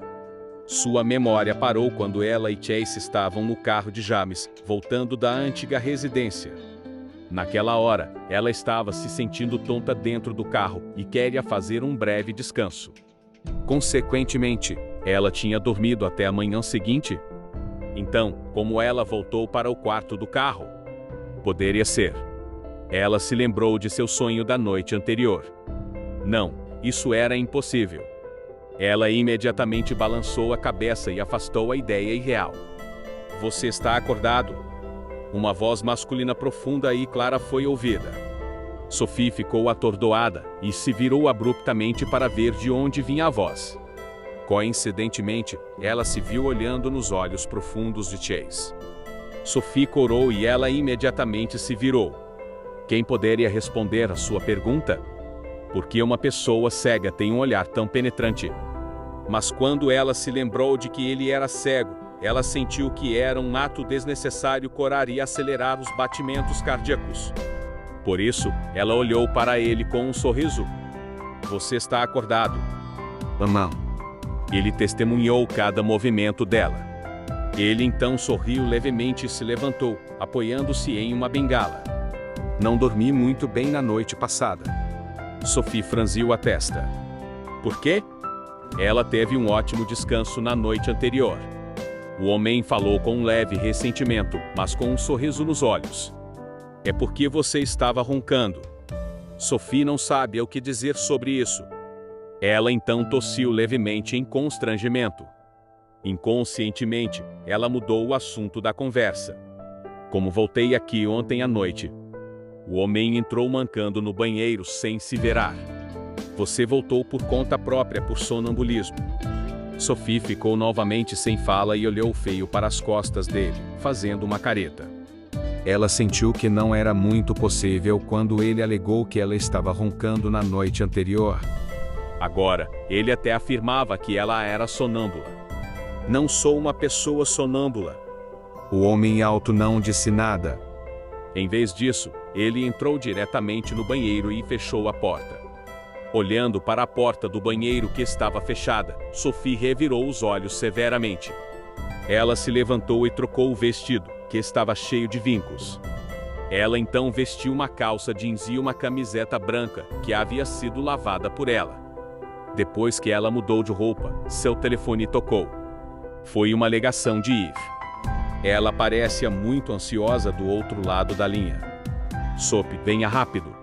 Sua memória parou quando ela e Chase estavam no carro de James, voltando da antiga residência. Naquela hora, ela estava se sentindo tonta dentro do carro e queria fazer um breve descanso. Consequentemente, ela tinha dormido até a manhã seguinte? Então, como ela voltou para o quarto do carro? Poderia ser. Ela se lembrou de seu sonho da noite anterior. Não, isso era impossível. Ela imediatamente balançou a cabeça e afastou a ideia irreal. Você está acordado? Uma voz masculina profunda e clara foi ouvida. Sophie ficou atordoada e se virou abruptamente para ver de onde vinha a voz. Coincidentemente, ela se viu olhando nos olhos profundos de Chase. Sophie corou e ela imediatamente se virou. Quem poderia responder a sua pergunta? Por que uma pessoa cega tem um olhar tão penetrante? Mas quando ela se lembrou de que ele era cego, ela sentiu que era um ato desnecessário corar e acelerar os batimentos cardíacos. Por isso, ela olhou para ele com um sorriso. Você está acordado? Mamãe. Ele testemunhou cada movimento dela. Ele então sorriu levemente e se levantou, apoiando-se em uma bengala. Não dormi muito bem na noite passada. Sophie franziu a testa. Por quê? Ela teve um ótimo descanso na noite anterior. O homem falou com um leve ressentimento, mas com um sorriso nos olhos. É porque você estava roncando. Sophie não sabe o que dizer sobre isso. Ela então tossiu levemente em constrangimento. Inconscientemente, ela mudou o assunto da conversa. Como voltei aqui ontem à noite. O homem entrou mancando no banheiro sem se virar. Você voltou por conta própria por sonambulismo. Sophie ficou novamente sem fala e olhou feio para as costas dele, fazendo uma careta. Ela sentiu que não era muito possível quando ele alegou que ela estava roncando na noite anterior. Agora, ele até afirmava que ela era sonâmbula. Não sou uma pessoa sonâmbula. O homem alto não disse nada. Em vez disso, ele entrou diretamente no banheiro e fechou a porta. Olhando para a porta do banheiro que estava fechada, Sophie revirou os olhos severamente. Ela se levantou e trocou o vestido, que estava cheio de vincos. Ela então vestiu uma calça jeans e uma camiseta branca, que havia sido lavada por ela. Depois que ela mudou de roupa, seu telefone tocou. Foi uma ligação de Eve. Ela parecia muito ansiosa do outro lado da linha. Sophie, venha rápido.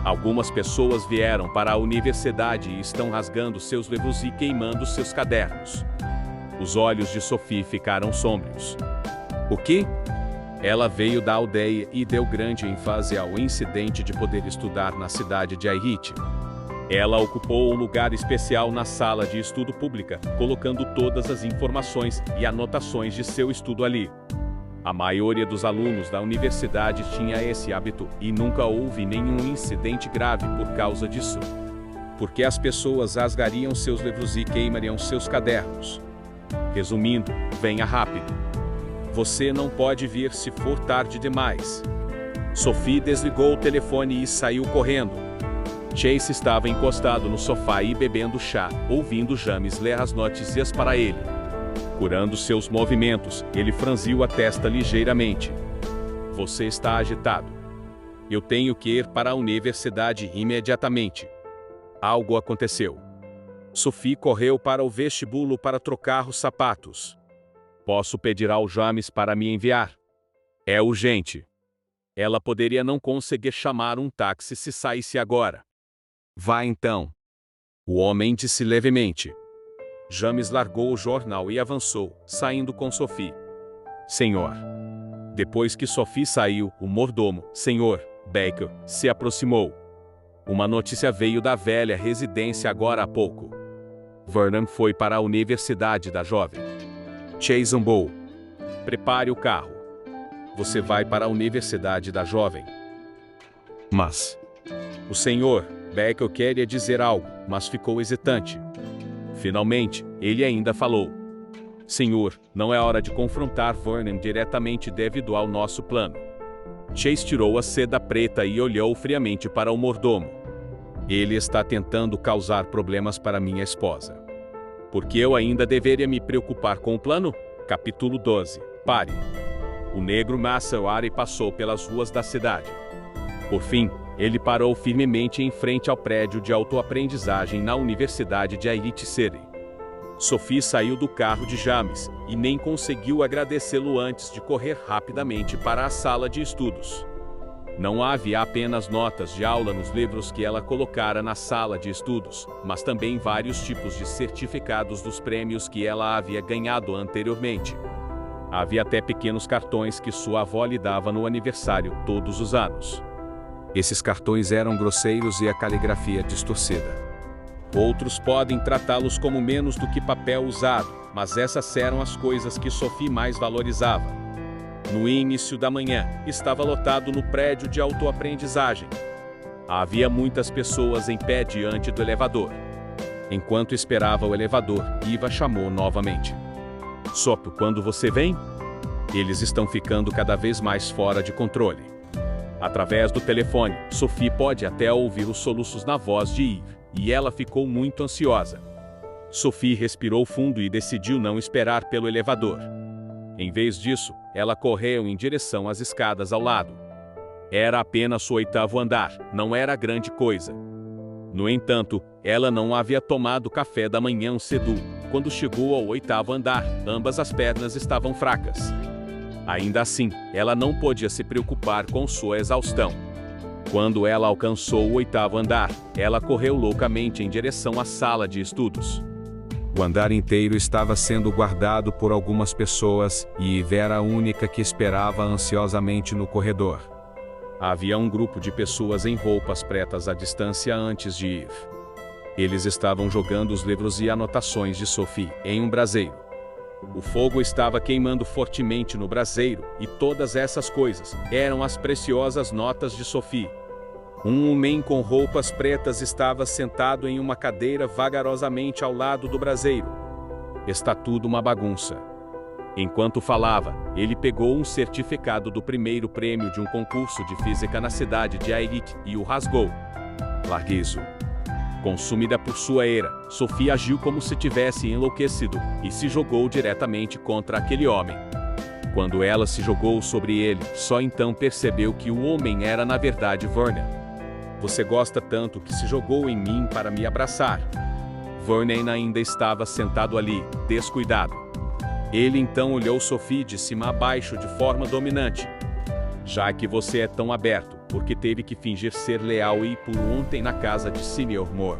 Algumas pessoas vieram para a universidade e estão rasgando seus livros e queimando seus cadernos. Os olhos de Sophie ficaram sombrios. O quê? Ela veio da aldeia e deu grande ênfase ao incidente de poder estudar na cidade de Airite. Ela ocupou um lugar especial na sala de estudo pública, colocando todas as informações e anotações de seu estudo ali. A maioria dos alunos da universidade tinha esse hábito e nunca houve nenhum incidente grave por causa disso. Porque as pessoas rasgariam seus livros e queimariam seus cadernos. Resumindo, venha rápido. Você não pode vir se for tarde demais. Sophie desligou o telefone e saiu correndo. Chase estava encostado no sofá e bebendo chá, ouvindo James ler as notícias para ele. Curando seus movimentos, ele franziu a testa ligeiramente. Você está agitado. Eu tenho que ir para a universidade imediatamente. Algo aconteceu. Sophie correu para o vestíbulo para trocar os sapatos. Posso pedir ao James para me enviar? É urgente. Ela poderia não conseguir chamar um táxi se saísse agora. Vá então. O homem disse levemente. James largou o jornal e avançou, saindo com Sophie. Senhor. Depois que Sophie saiu, o mordomo, Sr. Baker, se aproximou. Uma notícia veio da velha residência agora há pouco. Vernon foi para a universidade da jovem. Chase zombou. Prepare o carro. Você vai para a universidade da jovem. Mas... O Sr. Baker queria dizer algo, mas ficou hesitante. Finalmente, ele ainda falou. Senhor, não é hora de confrontar Vernon diretamente devido ao nosso plano. Chase tirou a seda preta e olhou friamente para o mordomo. Ele está tentando causar problemas para minha esposa. Porque eu ainda deveria me preocupar com o plano? Capítulo 12. Pare. O negro Maserati passou pelas ruas da cidade. Por fim, ele parou firmemente em frente ao prédio de autoaprendizagem na Universidade de Elite City. Sophie saiu do carro de James e nem conseguiu agradecê-lo antes de correr rapidamente para a sala de estudos. Não havia apenas notas de aula nos livros que ela colocara na sala de estudos, mas também vários tipos de certificados dos prêmios que ela havia ganhado anteriormente. Havia até pequenos cartões que sua avó lhe dava no aniversário todos os anos. Esses cartões eram grosseiros e a caligrafia distorcida. Outros podem tratá-los como menos do que papel usado, mas essas eram as coisas que Sophie mais valorizava. No início da manhã, estava lotado no prédio de autoaprendizagem. Havia muitas pessoas em pé diante do elevador. Enquanto esperava o elevador, Eva chamou novamente. Sopo, quando você vem? Eles estão ficando cada vez mais fora de controle. Através do telefone, Sophie pode até ouvir os soluços na voz de Eve, e ela ficou muito ansiosa. Sophie respirou fundo e decidiu não esperar pelo elevador. Em vez disso, ela correu em direção às escadas ao lado. Era apenas o 8º andar, não era grande coisa. No entanto, ela não havia tomado café da manhã cedo. Quando chegou ao 8º andar, ambas as pernas estavam fracas. Ainda assim, ela não podia se preocupar com sua exaustão. Quando ela alcançou o 8º andar, ela correu loucamente em direção à sala de estudos. O andar inteiro estava sendo guardado por algumas pessoas e Eve era a única que esperava ansiosamente no corredor. Havia um grupo de pessoas em roupas pretas à distância antes de Eve. Eles estavam jogando os livros e anotações de Sophie em um braseiro. O fogo estava queimando fortemente no braseiro, e todas essas coisas eram as preciosas notas de Sophie. Um homem com roupas pretas estava sentado em uma cadeira vagarosamente ao lado do braseiro. Está tudo uma bagunça. Enquanto falava, ele pegou um certificado do primeiro prêmio de um concurso de física na cidade de Elite e o rasgou. Larguezo. Consumida por sua ira, Sophie agiu como se tivesse enlouquecido e se jogou diretamente contra aquele homem. Quando ela se jogou sobre ele, só então percebeu que o homem era na verdade Vernon. Você gosta tanto que se jogou em mim para me abraçar. Vernon ainda estava sentado ali, descuidado. Ele então olhou Sophie de cima a baixo de forma dominante. Já que você é tão aberto, porque teve que fingir ser leal e puro ontem na casa de Sr. Moore.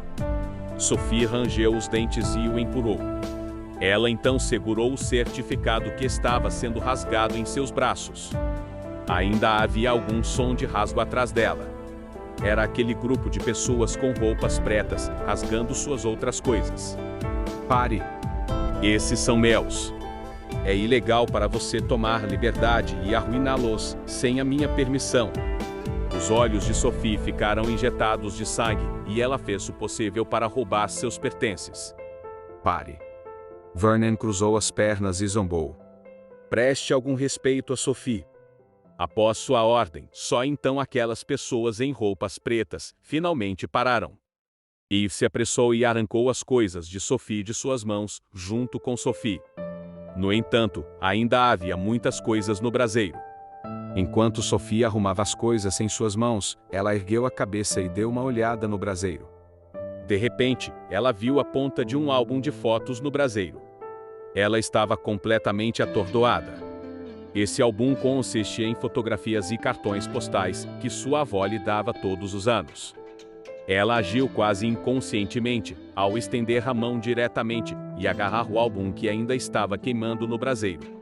Sophie rangeu os dentes e o empurrou. Ela então segurou o certificado que estava sendo rasgado em seus braços. Ainda havia algum som de rasgo atrás dela. Era aquele grupo de pessoas com roupas pretas, rasgando suas outras coisas. Pare. Esses são meus. É ilegal para você tomar liberdade e arruiná-los sem a minha permissão. Os olhos de Sophie ficaram injetados de sangue, e ela fez o possível para roubar seus pertences. Pare. Vernon cruzou as pernas e zombou. Preste algum respeito a Sophie. Após sua ordem, só então aquelas pessoas em roupas pretas finalmente pararam. Eve se apressou e arrancou as coisas de Sophie de suas mãos, junto com Sophie. No entanto, ainda havia muitas coisas no braseiro. Enquanto Sophie arrumava as coisas em suas mãos, ela ergueu a cabeça e deu uma olhada no braseiro. De repente, ela viu a ponta de um álbum de fotos no braseiro. Ela estava completamente atordoada. Esse álbum consistia em fotografias e cartões postais que sua avó lhe dava todos os anos. Ela agiu quase inconscientemente ao estender a mão diretamente e agarrar o álbum que ainda estava queimando no braseiro.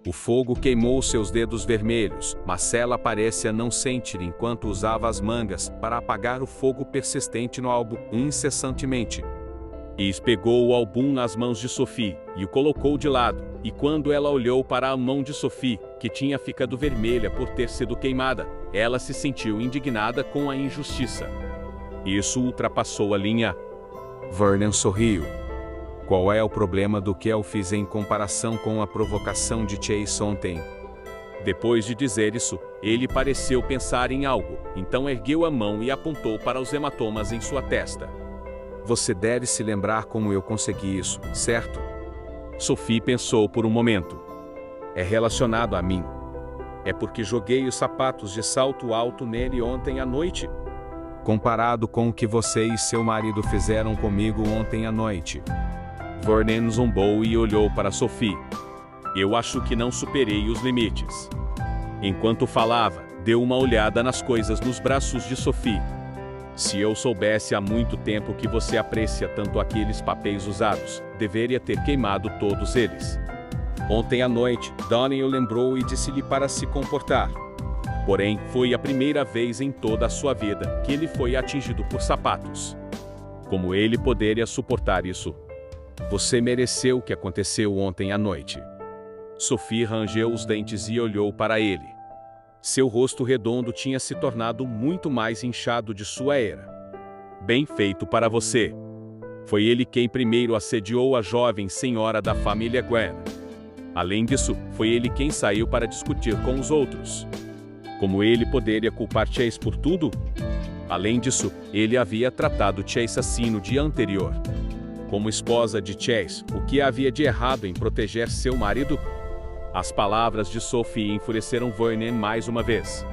O fogo queimou seus dedos vermelhos, mas ela parecia não sentir enquanto usava as mangas para apagar o fogo persistente no álbum incessantemente. Is pegou o álbum nas mãos de Sophie e o colocou de lado, e quando ela olhou para a mão de Sophie, que tinha ficado vermelha por ter sido queimada, ela se sentiu indignada com a injustiça. Isso ultrapassou a linha. Vernon sorriu. Qual é o problema do que eu fiz em comparação com a provocação de Chase ontem? Depois de dizer isso, ele pareceu pensar em algo, então ergueu a mão e apontou para os hematomas em sua testa. Você deve se lembrar como eu consegui isso, certo? Sophie pensou por um momento. É relacionado a mim. É porque joguei os sapatos de salto alto nele ontem à noite. Comparado com o que você e seu marido fizeram comigo ontem à noite. Vernon zombou e olhou para Sophie. Eu acho que não superei os limites. Enquanto falava, deu uma olhada nas coisas nos braços de Sophie. Se eu soubesse há muito tempo que você aprecia tanto aqueles papéis usados, deveria ter queimado todos eles. Ontem à noite, Donnie o lembrou e disse-lhe para se comportar. Porém, foi a primeira vez em toda a sua vida que ele foi atingido por sapatos. Como ele poderia suportar isso? Você mereceu o que aconteceu ontem à noite. Sophie rangeu os dentes e olhou para ele. Seu rosto redondo tinha se tornado muito mais inchado de sua era. Bem feito para você. Foi ele quem primeiro assediou a jovem senhora da família Gwen. Além disso, foi ele quem saiu para discutir com os outros. Como ele poderia culpar Chase por tudo? Além disso, ele havia tratado Chase assim no dia anterior. Como esposa de Chase, o que havia de errado em proteger seu marido? As palavras de Sophie enfureceram Vernon mais uma vez.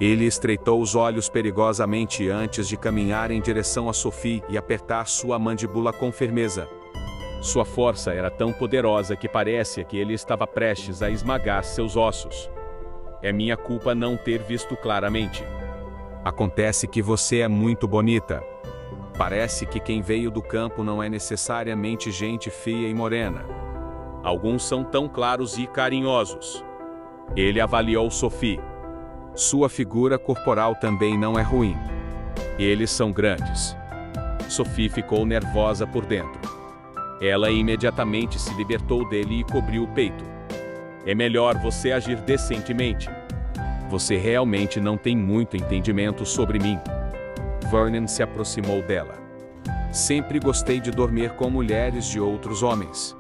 Ele estreitou os olhos perigosamente antes de caminhar em direção a Sophie e apertar sua mandíbula com firmeza. Sua força era tão poderosa que parecia que ele estava prestes a esmagar seus ossos. É minha culpa não ter visto claramente. Acontece que você é muito bonita. Parece que quem veio do campo não é necessariamente gente feia e morena. Alguns são tão claros e carinhosos. Ele avaliou Sophie. Sua figura corporal também não é ruim. Eles são grandes. Sophie ficou nervosa por dentro. Ela imediatamente se libertou dele e cobriu o peito. É melhor você agir decentemente. Você realmente não tem muito entendimento sobre mim. Vernon se aproximou dela. Sempre gostei de dormir com mulheres de outros homens.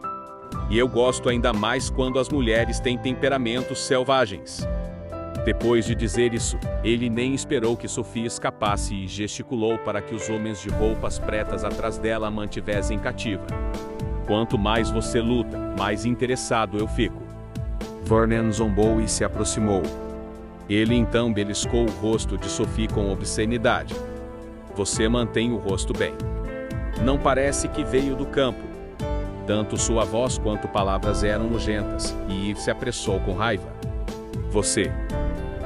E eu gosto ainda mais quando as mulheres têm temperamentos selvagens. Depois de dizer isso, ele nem esperou que Sophie escapasse e gesticulou para que os homens de roupas pretas atrás dela a mantivessem cativa. Quanto mais você luta, mais interessado eu fico. Vernon zombou e se aproximou. Ele então beliscou o rosto de Sophie com obscenidade. Você mantém o rosto bem. Não parece que veio do campo. Tanto sua voz quanto palavras eram nojentas, e Eve se apressou com raiva. Você.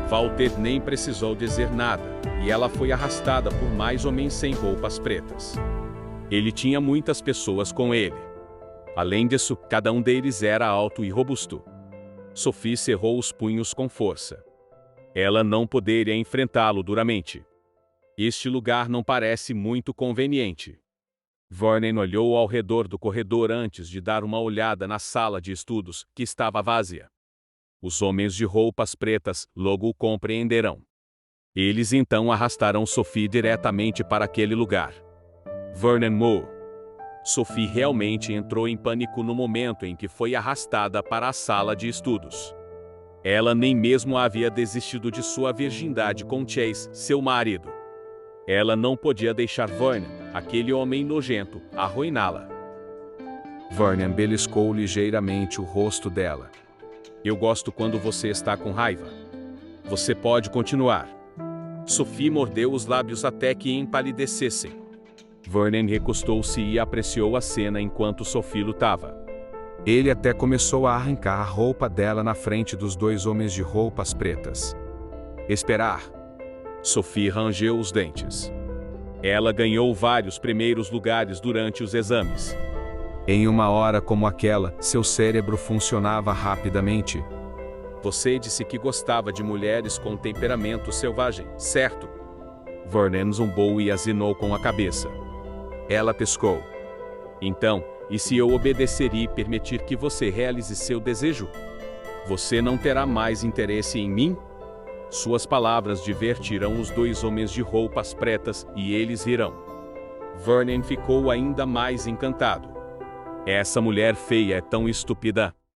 Walter nem precisou dizer nada, e ela foi arrastada por mais homens sem roupas pretas. Ele tinha muitas pessoas com ele. Além disso, cada um deles era alto e robusto. Sophie cerrou os punhos com força. Ela não poderia enfrentá-lo duramente. Este lugar não parece muito conveniente. Vernon olhou ao redor do corredor antes de dar uma olhada na sala de estudos, que estava vazia. Os homens de roupas pretas logo o compreenderão. Eles então arrastaram Sophie diretamente para aquele lugar. Vernon Moore. Sophie realmente entrou em pânico no momento em que foi arrastada para a sala de estudos. Ela nem mesmo havia desistido de sua virgindade com Chase, seu marido. Ela não podia deixar Vernon, aquele homem nojento, arruiná-la. Vernon beliscou ligeiramente o rosto dela. Eu gosto quando você está com raiva. Você pode continuar. Sophie mordeu os lábios até que empalidecessem. Vernon recostou-se e apreciou a cena enquanto Sophie lutava. Ele até começou a arrancar a roupa dela na frente dos dois homens de roupas pretas. Esperar. Sophie rangeu os dentes. Ela ganhou vários primeiros lugares durante os exames. Em uma hora como aquela, seu cérebro funcionava rapidamente. Você disse que gostava de mulheres com temperamento selvagem, certo? Vernon zombou e azinou com a cabeça. Ela pescou. Então, e se eu obedecer e permitir que você realize seu desejo? Você não terá mais interesse em mim? Suas palavras divertirão os dois homens de roupas pretas e eles rirão. Vernon ficou ainda mais encantado. Essa mulher feia é tão estúpida.